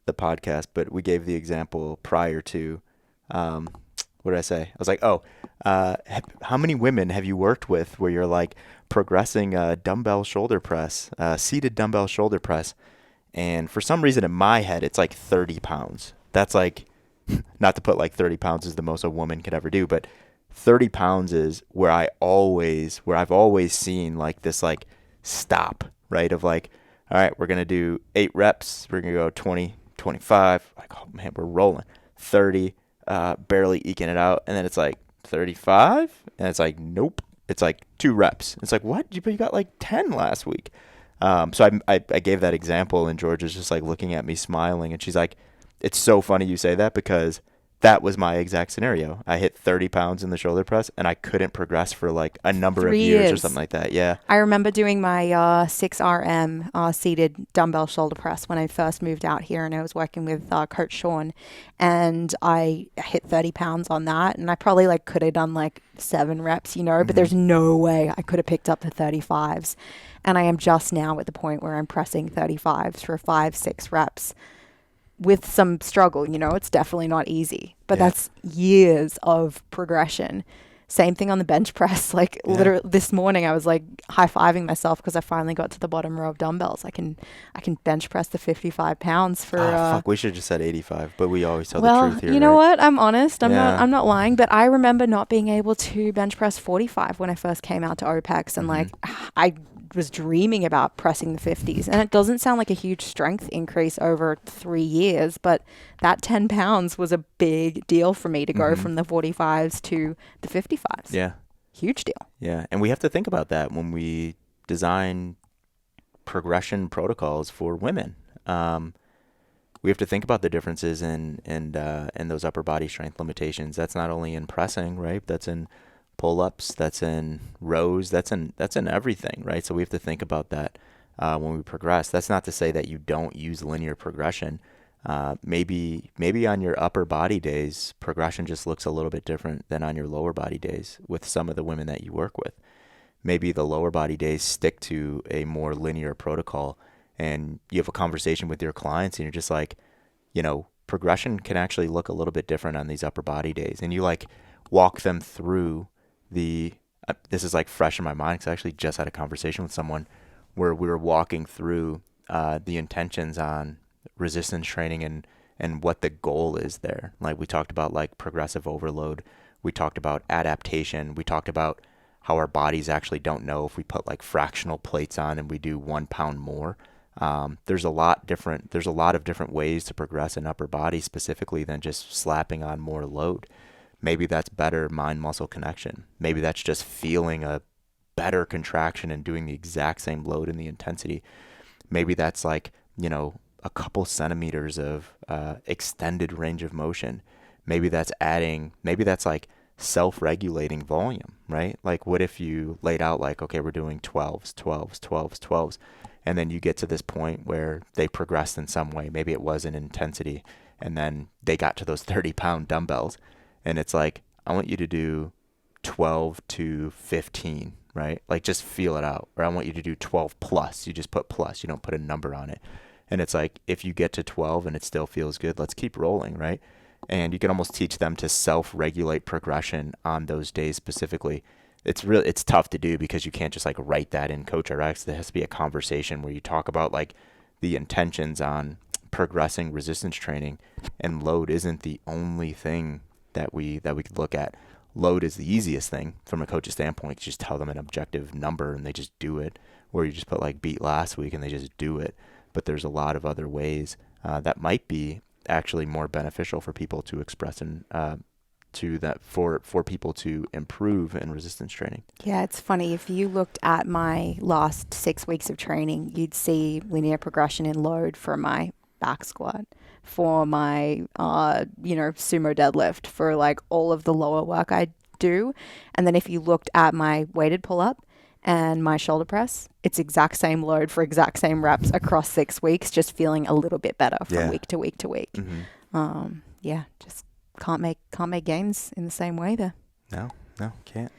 the podcast. But we gave the example prior to, what did I say? I was like, how many women have you worked with where you're like progressing a dumbbell shoulder press, seated dumbbell shoulder press, and for some reason in my head it's like 30 pounds. That's like, not to put like 30 pounds is the most a woman could ever do, but 30 pounds is where I've always seen like this like stop, right? Of like, all right, we're going to do 8 reps. We're going to go 20, 25. Like, oh man, we're rolling. 30, barely eking it out. And then it's like 35. And it's like, nope. It's like 2 reps. It's like, what? You got like 10 last week. So I gave that example and Georgia's just like looking at me smiling and she's like, it's so funny you say that because that was my exact scenario. I hit 30 pounds in the shoulder press and I couldn't progress for like a number of Three years or something years. like that. Yeah. I remember doing my 6RM seated dumbbell shoulder press when I first moved out here, and I was working with Coach Sean, and I hit 30 pounds on that, and I probably like could have done like 7 reps, but Hmm. there's no way I could have picked up the 35s. And I am just now at the point where I'm pressing 35s for 5, 6 reps with some struggle. It's definitely not easy, but Yeah. that's years of progression. Same thing on the bench press. Like Yeah. literally this morning, I was like high fiving myself because I finally got to the bottom row of dumbbells. I can bench press the 55 pounds for. Oh, fuck. We should have just said 85, but we always tell the Well, truth here, you know right? what? I'm honest. I'm not. Yeah. I'm not lying. But I remember not being able to bench press 45 when I first came out to OPEX, and Hmm. like I was dreaming about pressing the 50s. And it doesn't sound like a huge strength increase over 3 years, but that 10 pounds was a big deal for me to go Hmm. from the 45s to the 55s. Yeah. Huge deal. Yeah. And we have to think about that when we design progression protocols for women. We have to think about the differences in those upper body strength limitations. That's not only in pressing, right? That's in pull-ups. That's in rows. That's in everything, right? So we have to think about that when we progress. That's not to say that you don't use linear progression. Maybe on your upper body days, progression just looks a little bit different than on your lower body days with some of the women that you work with. Maybe the lower body days stick to a more linear protocol and you have a conversation with your clients and you're just like, progression can actually look a little bit different on these upper body days. And you like walk them through this is like fresh in my mind because I actually just had a conversation with someone where we were walking through the intentions on resistance training and what the goal is there. Like we talked about like progressive overload. We talked about adaptation. We talked about how our bodies actually don't know if we put like fractional plates on and we do 1 pound more. There's a lot of different ways to progress an upper body specifically than just slapping on more load. Maybe that's better mind muscle connection. Maybe that's just feeling a better contraction and doing the exact same load and the intensity. Maybe that's like, a couple centimeters of extended range of motion. Maybe that's like self regulating volume, right? Like, what if you laid out, like, okay, we're doing 12s, 12s, 12s, 12s, and then you get to this point where they progressed in some way. Maybe it was in intensity, and then they got to those 30-pound dumbbells, and it's like, I want you to do 12 to 15, right? Like, just feel it out. Or I want you to do 12 plus. You just put plus, you don't put a number on it. And it's like, if you get to 12 and it still feels good, let's keep rolling, right? And you can almost teach them to self-regulate progression on those days specifically. It's tough to do because you can't just like write that in Coach RX. There has to be a conversation where you talk about like the intentions on progressing resistance training, and load isn't the only thing that we could look at. Load is the easiest thing from a coach's standpoint. You just tell them an objective number and they just do it, or you just put like beat last week and they just do it. But there's a lot of other ways that might be actually more beneficial for people to express and to that for people to improve in resistance training. Yeah, it's funny. If you looked at my last 6 weeks of training, you'd see linear progression in load for my back squat, for my, sumo deadlift, for like all of the lower work I do. And then if you looked at my weighted pull up and my shoulder press, it's exact same load for exact same reps across 6 weeks, just feeling a little bit better from Yeah. week to week to week. Hmm. Yeah, just can't make gains in the same way there. No, no, can't.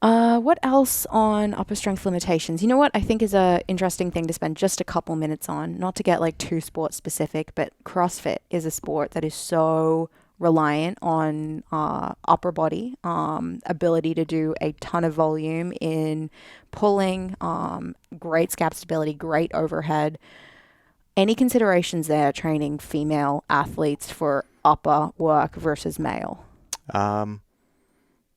What else on upper strength limitations? You know what I think is a interesting thing to spend just a couple minutes on, not to get like too sport specific, but CrossFit is a sport that is so reliant on upper body ability to do a ton of volume in pulling, great scap stability, great overhead. Any considerations there training female athletes for upper work versus male? Um,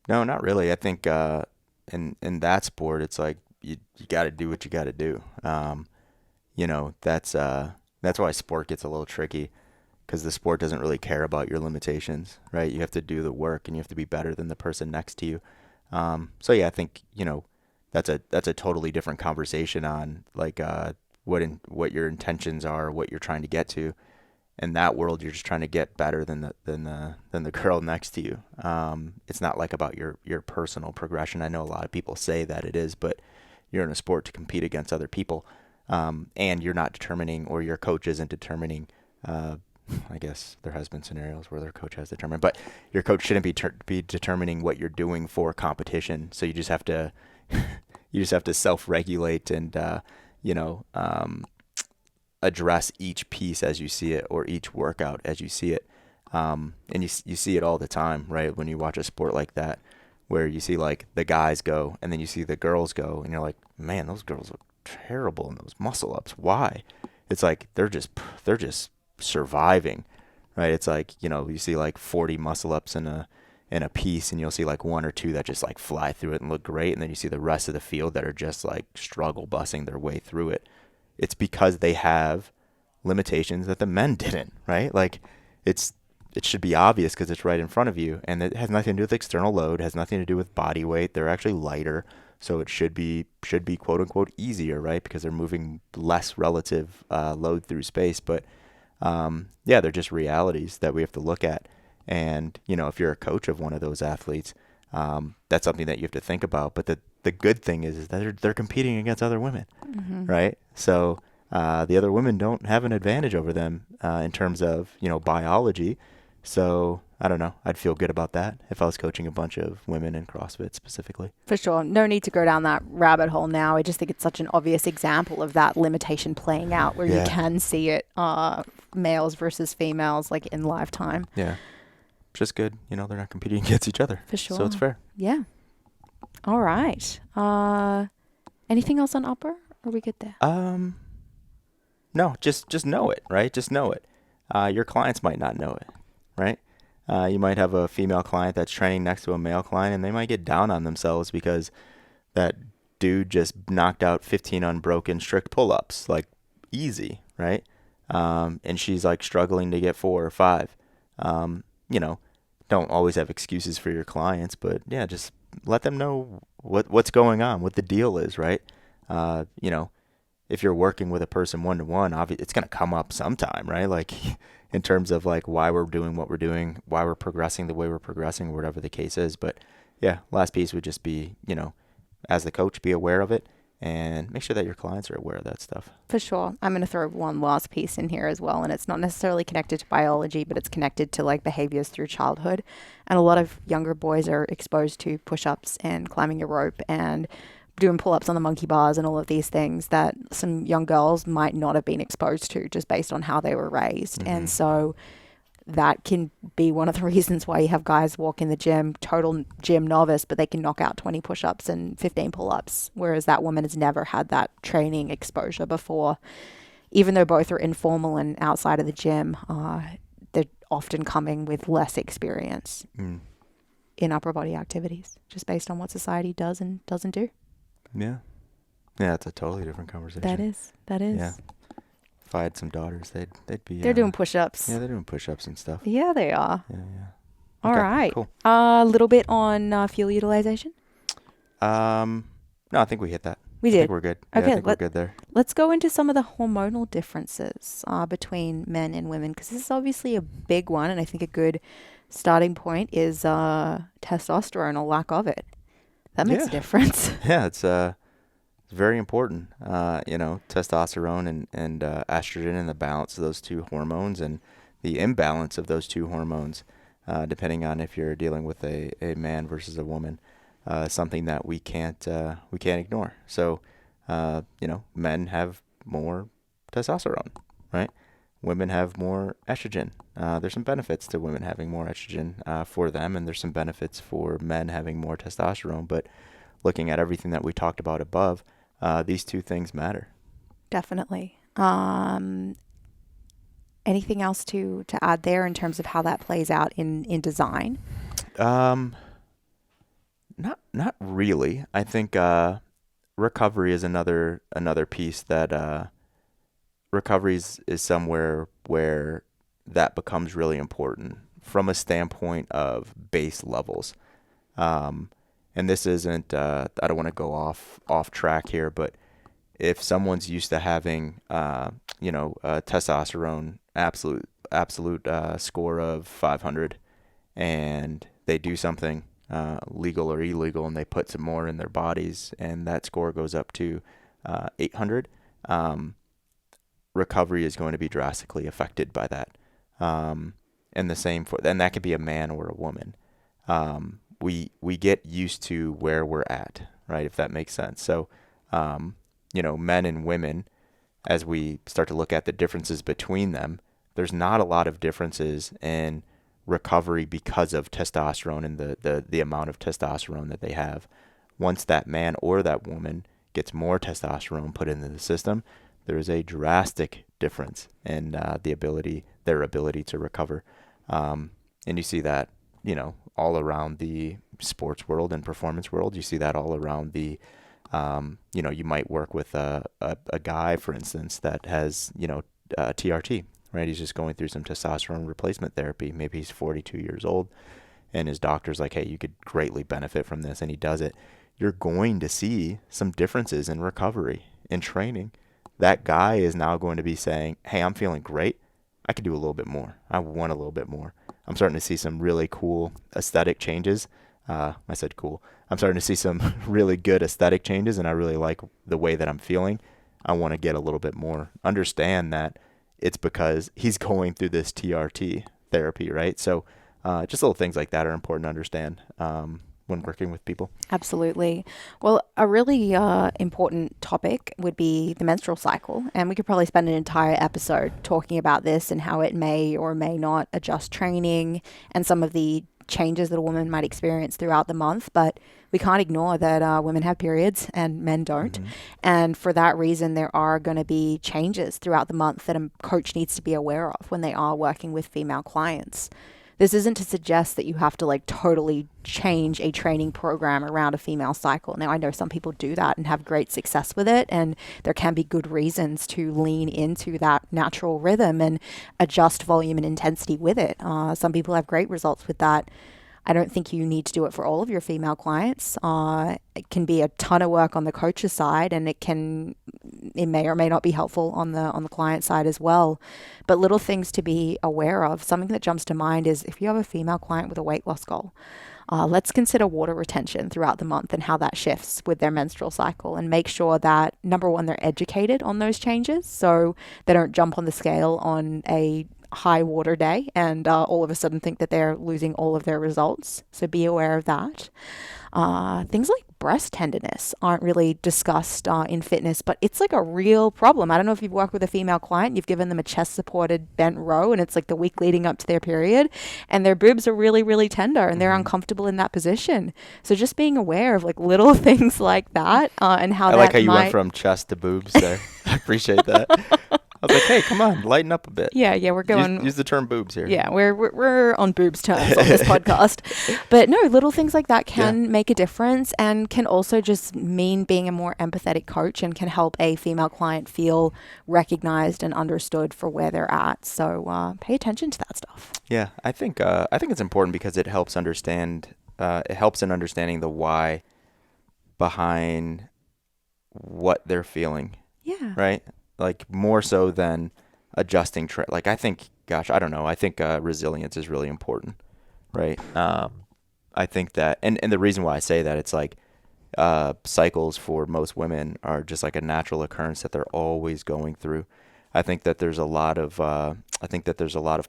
no, not really. I think in that sport, it's like you got to do what you got to do. That's why sport gets a little tricky because the sport doesn't really care about your limitations, right? You have to do the work and you have to be better than the person next to you. So yeah, I think that's a totally different conversation on like what your intentions are, what you're trying to get to, in that world, you're just trying to get better than the girl next to you. It's not like about your personal progression. I know a lot of people say that it is, but you're in a sport to compete against other people, and you're not determining, or your coach isn't determining. I guess there has been scenarios where their coach has determined, but your coach shouldn't be determining what you're doing for competition. So you just have to self-regulate and you know. Address each piece as you see it, or each workout as you see it. And you see it all the time, right? When you watch a sport like that, where you see like the guys go and then you see the girls go, and you're like, man, those girls look terrible in those muscle ups. Why? It's like they're just surviving, right? It's like, you see like 40 muscle ups in a piece, and you'll see like one or two that just like fly through it and look great, and then you see the rest of the field that are just like struggle busting their way through it. It's because they have limitations that the men didn't, right? Like it should be obvious because it's right in front of you, and it has nothing to do with external load, has nothing to do with body weight. They're actually lighter, so it should be quote unquote easier, right? Because they're moving less relative load through space. But yeah, they're just realities that we have to look at. And if you're a coach of one of those athletes, that's something that you have to think about. But the good thing is that they're competing against other women, right? So the other women don't have an advantage over them in terms of biology. So I don't know. I'd feel good about that if I was coaching a bunch of women in CrossFit specifically. For sure. No need to go down that rabbit hole now. I just think it's such an obvious example of that limitation playing out where you can see it, males versus females, like in lifetime. Yeah. Just good. They're not competing against each other. For sure. So it's fair. Yeah. All right. Anything else on upper? Or are we good there? No, just know it, right? Just know it. Your clients might not know it, right? You might have a female client that's training next to a male client, and they might get down on themselves because that dude just knocked out 15 unbroken strict pull-ups, like easy, right? And she's like struggling to get 4 or 5. Don't always have excuses for your clients, but yeah, just let them know what's going on, what the deal is, right? If you're working with a person one-to-one, obviously it's going to come up sometime, right? Like in terms of like why we're doing what we're doing, why we're progressing the way we're progressing, whatever the case is. But yeah, last piece would just be, as the coach, be aware of it and make sure that your clients are aware of that stuff. For sure. I'm going to throw one last piece in here as well. And it's not necessarily connected to biology, but it's connected to like behaviors through childhood. And a lot of younger boys are exposed to push-ups and climbing a rope and doing pull-ups on the monkey bars and all of these things that some young girls might not have been exposed to just based on how they were raised. Mm-hmm. And so that can be one of the reasons why you have guys walk in the gym, total gym novice, but they can knock out 20 push-ups and 15 pull-ups, whereas that woman has never had that training exposure before. Even though both are informal and outside of the gym, they're often coming with less experience in upper body activities, just based on what society does and doesn't do. Yeah. Yeah, it's a totally different conversation. That is. Yeah. If I had some daughters, they'd be... They're doing push-ups. Yeah, they're doing push-ups and stuff. Yeah, they are. Yeah. All okay, right. Cool. A little bit on fuel utilization? No, I think we hit that. We did. I think we're good. Okay, yeah, I think we're good there. Let's go into some of the hormonal differences between men and women, because this is obviously a big one, and I think a good starting point is testosterone or lack of it. That makes a difference. Yeah, it's very important. Testosterone and estrogen, and the balance of those two hormones, and the imbalance of those two hormones, depending on if you're dealing with a man versus a woman, something that we can't ignore. So, men have more testosterone, right? Women have more estrogen. There's some benefits to women having more estrogen for them, and there's some benefits for men having more testosterone. But looking at everything that we talked about above, these two things matter. Definitely. Anything else to add there in terms of how that plays out in design? Not really. I think recovery is another piece that recovery is somewhere where that becomes really important from a standpoint of base levels. And this isn't, I don't want to go off track here, but if someone's used to having, testosterone absolute absolute score of 500, and they do something legal or illegal, and they put some more in their bodies, and that score goes up to 800, recovery is going to be drastically affected by that. And the same and that could be a man or a woman. We get used to where we're at, right? If that makes sense. So, men and women, as we start to look at the differences between them, there's not a lot of differences in recovery because of testosterone and the amount of testosterone that they have. Once that man or that woman gets more testosterone put into the system, there is a drastic difference in their ability to recover. And you see that, all around the sports world and performance world. You see that all around you might work with a guy, for instance, that has, TRT, right? He's just going through some testosterone replacement therapy. Maybe he's 42 years old and his doctor's like, hey, you could greatly benefit from this. And he does it. You're going to see some differences in recovery, in training. That guy is now going to be saying, hey, I'm feeling great. I could do a little bit more. I want a little bit more. I'm starting to see some really cool aesthetic changes. I said cool. I'm starting to see some really good aesthetic changes, and I really like the way that I'm feeling. I want to get a little bit more. Understand that it's because he's going through this TRT therapy, right? So just little things like that are important to understand when working with people. Absolutely. Well, a really important topic would be the menstrual cycle. And we could probably spend an entire episode talking about this and how it may or may not adjust training and some of the changes that a woman might experience throughout the month. But we can't ignore that women have periods and men don't. Mm-hmm. And for that reason, there are going to be changes throughout the month that a coach needs to be aware of when they are working with female clients. This isn't to suggest that you have to totally change a training program around a female cycle. Now, I know some people do that and have great success with it, and there can be good reasons to lean into that natural rhythm and adjust volume and intensity with it. Some people have great results with that. I don't think you need to do it for all of your female clients. It can be a ton of work on the coach's side, and it may or may not be helpful on the client side as well. But little things to be aware of. Something that jumps to mind is if you have a female client with a weight loss goal, let's consider water retention throughout the month and how that shifts with their menstrual cycle, and make sure that, number one, they're educated on those changes so they don't jump on the scale on a high water day and all of a sudden think that they're losing all of their results. So be aware of that. Things like breast tenderness aren't really discussed in fitness, but it's a real problem. I don't know if you've worked with a female client, you've given them a chest supported bent row, and it's the week leading up to their period, and their boobs are really, really tender and they're uncomfortable in that position. So just being aware of little things like that and how I like how you went from chest to boobs there. I appreciate that. I was like, hey, come on, lighten up a bit. Yeah, we're going. Use the term boobs here. Yeah, we're on boobs terms on this podcast. But no, little things like that can make a difference and can also just mean being a more empathetic coach and can help a female client feel recognized and understood for where they're at. So pay attention to that stuff. Yeah, I think it's important because it helps understand. It helps in understanding the why behind what they're feeling. Yeah. Right. More so than adjusting. I think, I don't know. I think resilience is really important, right? I think that, and the reason why I say that, it's cycles for most women are just a natural occurrence that they're always going through. I think that there's a lot of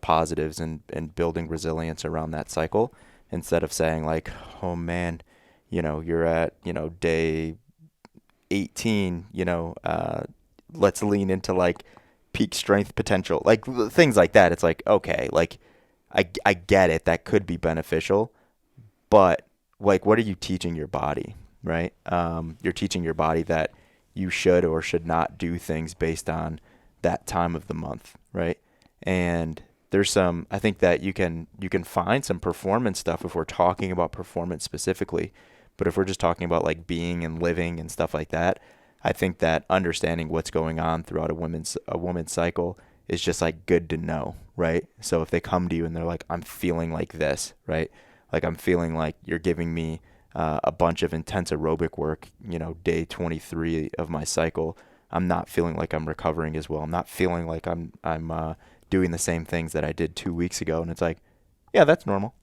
positives in building resilience around that cycle, instead of saying oh man, you're at day 18, let's lean into peak strength potential, things like that. It's okay, I get it, that could be beneficial, but what are you teaching your body, right? You're teaching your body that you should or should not do things based on that time of the month, right? And I think that you can find some performance stuff if we're talking about performance specifically, but if we're just talking about being and living and stuff like that, I think that understanding what's going on throughout a woman's cycle is just good to know, right? So if they come to you and they're I'm feeling like this, right? I'm feeling you're giving me a bunch of intense aerobic work, day 23 of my cycle. I'm not feeling like I'm recovering as well. I'm not feeling like I'm doing the same things that I did 2 weeks ago. And it's like, yeah, that's normal.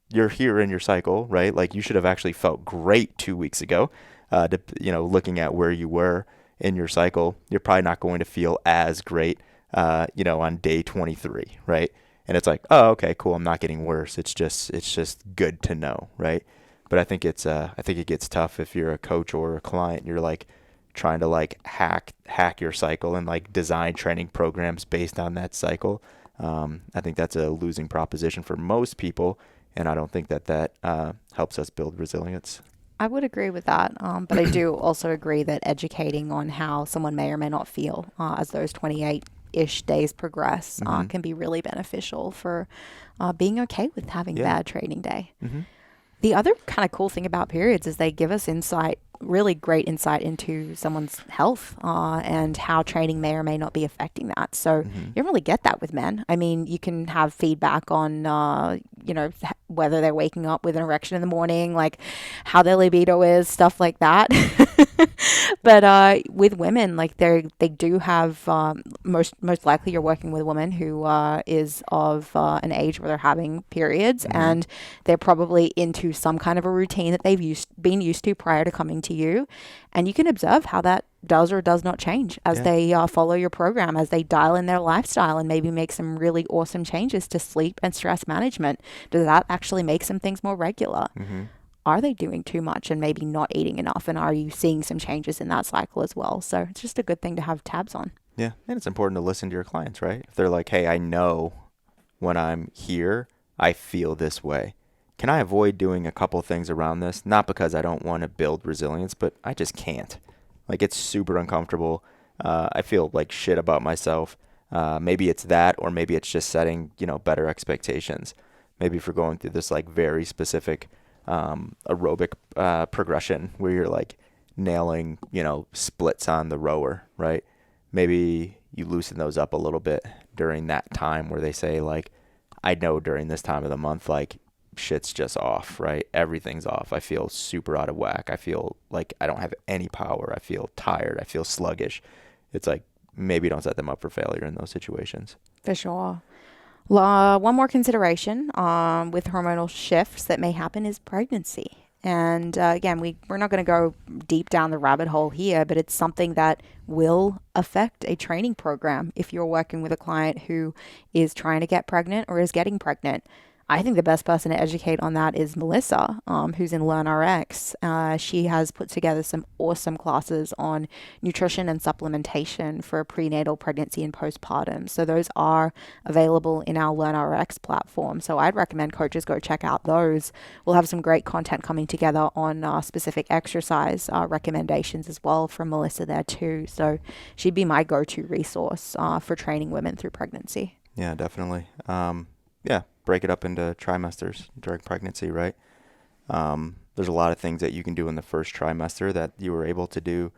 You're here in your cycle, right? Like you should have actually felt great 2 weeks ago. Looking at where you were in your cycle, you're probably not going to feel as great, on day 23, right? And it's like, oh, okay, cool. I'm not getting worse. It's just good to know, right? But I think it gets tough if you're a coach or a client. You're like trying to like hack your cycle and like design training programs based on that cycle. I think that's a losing proposition for most people, and I don't think that helps us build resilience. I would agree with that, but I do also agree that educating on how someone may or may not feel as those 28-ish days progress Mm-hmm. can be really beneficial for being okay with having a Yeah. bad training day. Mm-hmm. The other kind of cool thing about periods is they give us insight, really great insight into someone's health and how training may or may not be affecting that. So Mm-hmm. you don't really get that with men. I mean, you can have feedback on, whether they're waking up with an erection in the morning, like how their libido is, stuff like that. But with women, like they do have most likely you're working with a woman who is of an age where they're having periods, Mm-hmm. and they're probably into some kind of a routine that they've been used to prior to coming to you, and you can observe how that does or does not change as Yeah. they follow your program, as they dial in their lifestyle and maybe make some really awesome changes to sleep and stress management. Does that actually make some things more regular? Mm-hmm. Are they doing too much and maybe not eating enough? And are you seeing some changes in that cycle as well? So it's just a good thing to have tabs on. Yeah. And it's important to listen to your clients, right? If they're like, hey, I know when I'm here, I feel this way. Can I avoid doing a couple things around this? Not because I don't want to build resilience, but I just can't. Like it's super uncomfortable. I feel like shit about myself. Maybe it's that, or maybe it's just setting, better expectations. Maybe if you're going through this like very specific aerobic progression where you're like nailing, splits on the rower, right? Maybe you loosen those up a little bit during that time where they say like, I know during this time of the month, like shit's just off, right? Everything's off. I feel super out of whack. I feel like I don't have any power. I feel tired. I feel sluggish. It's like maybe don't set them up for failure in those situations. For sure. One more consideration with hormonal shifts that may happen is pregnancy. And again, we're not going to go deep down the rabbit hole here, but it's something that will affect a training program if you're working with a client who is trying to get pregnant or is getting pregnant. I think the best person to educate on that is Melissa, who's in LearnRx. She has put together some awesome classes on nutrition and supplementation for prenatal pregnancy and postpartum. So those are available in our LearnRx platform. So I'd recommend coaches go check out those. We'll have some great content coming together on specific exercise recommendations as well from Melissa there too. So she'd be my go-to resource for training women through pregnancy. Yeah, definitely. Yeah, break it up into trimesters during pregnancy, right? There's a lot of things that you can do in the first trimester that you were able to do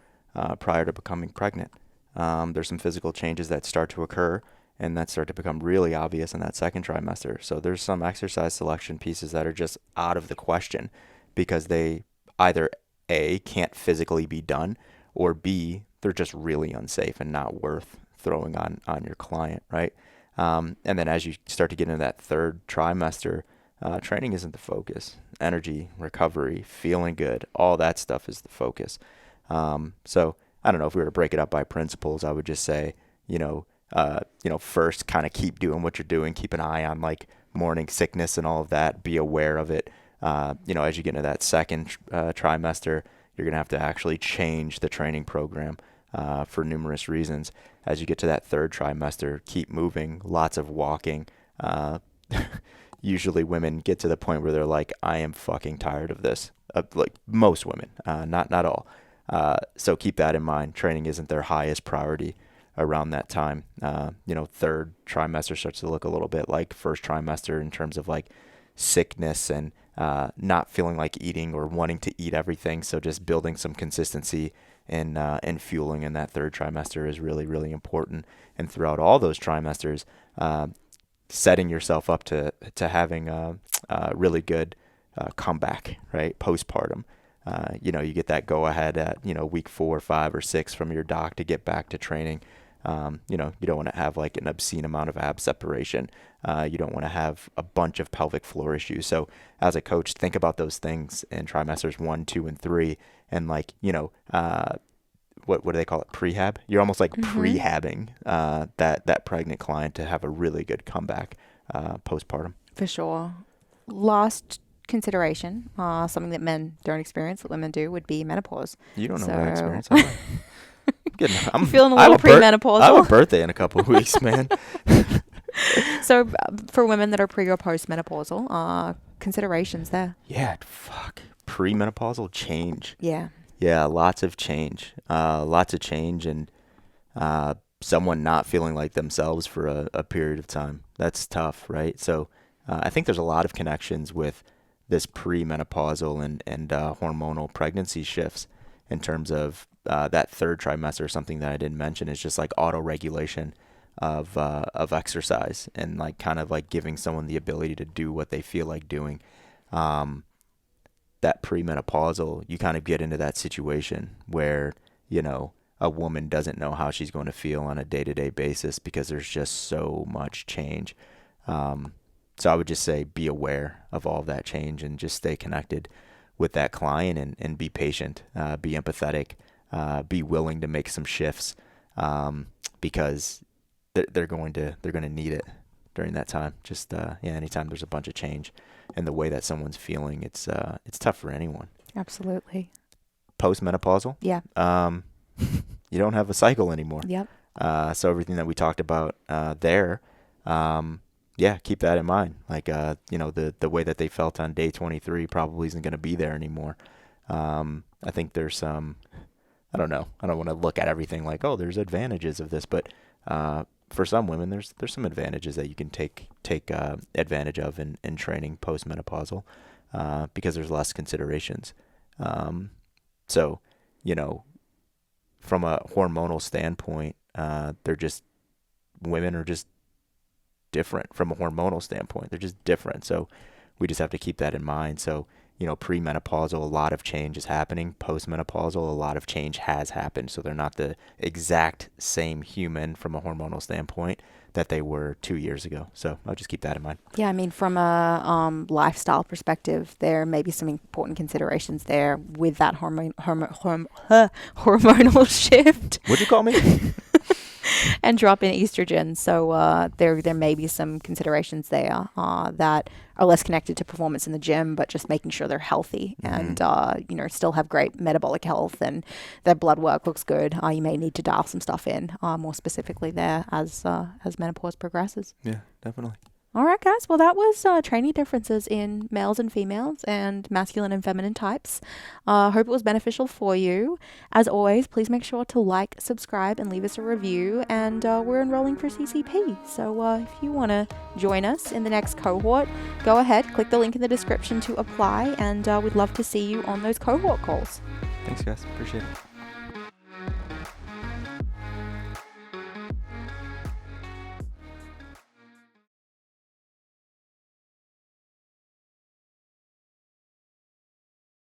prior to becoming pregnant. There's some physical changes that start to occur and that start to become really obvious in that second trimester. So there's some exercise selection pieces that are just out of the question because they either A, can't physically be done, or B, they're just really unsafe and not worth throwing on your client, right? And then as you start to get into that third trimester, training isn't the focus. Energy, recovery, feeling good, all that stuff is the focus. So I don't know if we were to break it up by principles, I would just say, first kind of keep doing what you're doing, keep an eye on like morning sickness and all of that, be aware of it. As you get into that second trimester, you're going to have to actually change the training program for numerous reasons. As you get to that third trimester, keep moving, lots of walking. Usually women get to the point where they're like, I am fucking tired of this. Like most women, not all. So keep that in mind. Training isn't their highest priority around that time. Third trimester starts to look a little bit like first trimester in terms of like sickness and not feeling like eating or wanting to eat everything. So just building some consistency and fueling in that third trimester is really, really important. And throughout all those trimesters, setting yourself up to having a really good comeback, right? Postpartum. You get that go ahead at, week 4, 5, or 6 from your doc to get back to training. You don't want to have like an obscene amount of ab separation. You don't want to have a bunch of pelvic floor issues. So as a coach, think about those things in trimesters 1, 2, and 3, and like, what do they call it? Prehab. You're almost like prehabbing that pregnant client to have a really good comeback postpartum. For sure. Last consideration, something that men don't experience that women do, would be menopause. You don't know what I experience. I'm feeling a little premenopausal. I have a birthday in a couple of weeks, man. So for women that are pre or postmenopausal, considerations there. Yeah, premenopausal change. Yeah. Yeah, lots of change. And someone not feeling like themselves for a period of time. That's tough, right? So I think there's a lot of connections with this premenopausal and hormonal pregnancy shifts in terms of that third trimester. Something that I didn't mention is just like auto-regulation of exercise, and like kind of like giving someone the ability to do what they feel like doing. That premenopausal, you kind of get into that situation where, a woman doesn't know how she's going to feel on a day-to-day basis because there's just so much change. So I would just say be aware of all that change and just stay connected with that client and be patient, be empathetic, be willing to make some shifts, because they're going to need it during that time. Just anytime there's a bunch of change and the way that someone's feeling, it's tough for anyone. Absolutely. Postmenopausal. Yeah. You don't have a cycle anymore. Yep. So everything that we talked about there, keep that in mind. Like, the way that they felt on day 23 probably isn't going to be there anymore. I think there's some, I don't know. I don't want to look at everything like, oh, there's advantages of this, but for some women, there's some advantages that you can take advantage of in training postmenopausal, because there's less considerations. So, from a hormonal standpoint, women are just different from a hormonal standpoint. They're just different. So we just have to keep that in mind. So, premenopausal, a lot of change is happening. Postmenopausal, a lot of change has happened. So they're not the exact same human from a hormonal standpoint that they were 2 years ago. So I'll just keep that in mind. Yeah, I mean, from a lifestyle perspective, there may be some important considerations there with that hormonal shift. What'd you call me? And drop in estrogen. So there may be some considerations there that are less connected to performance in the gym, but just making sure they're healthy and still have great metabolic health and their blood work looks good. You may need to dial some stuff in more specifically there as menopause progresses. Yeah, definitely. All right, guys. Well, that was training differences in males and females and masculine and feminine types. Hope it was beneficial for you. As always, please make sure to like, subscribe, and leave us a review. And we're enrolling for CCP. So if you want to join us in the next cohort, go ahead, click the link in the description to apply. And we'd love to see you on those cohort calls. Thanks, guys. Appreciate it.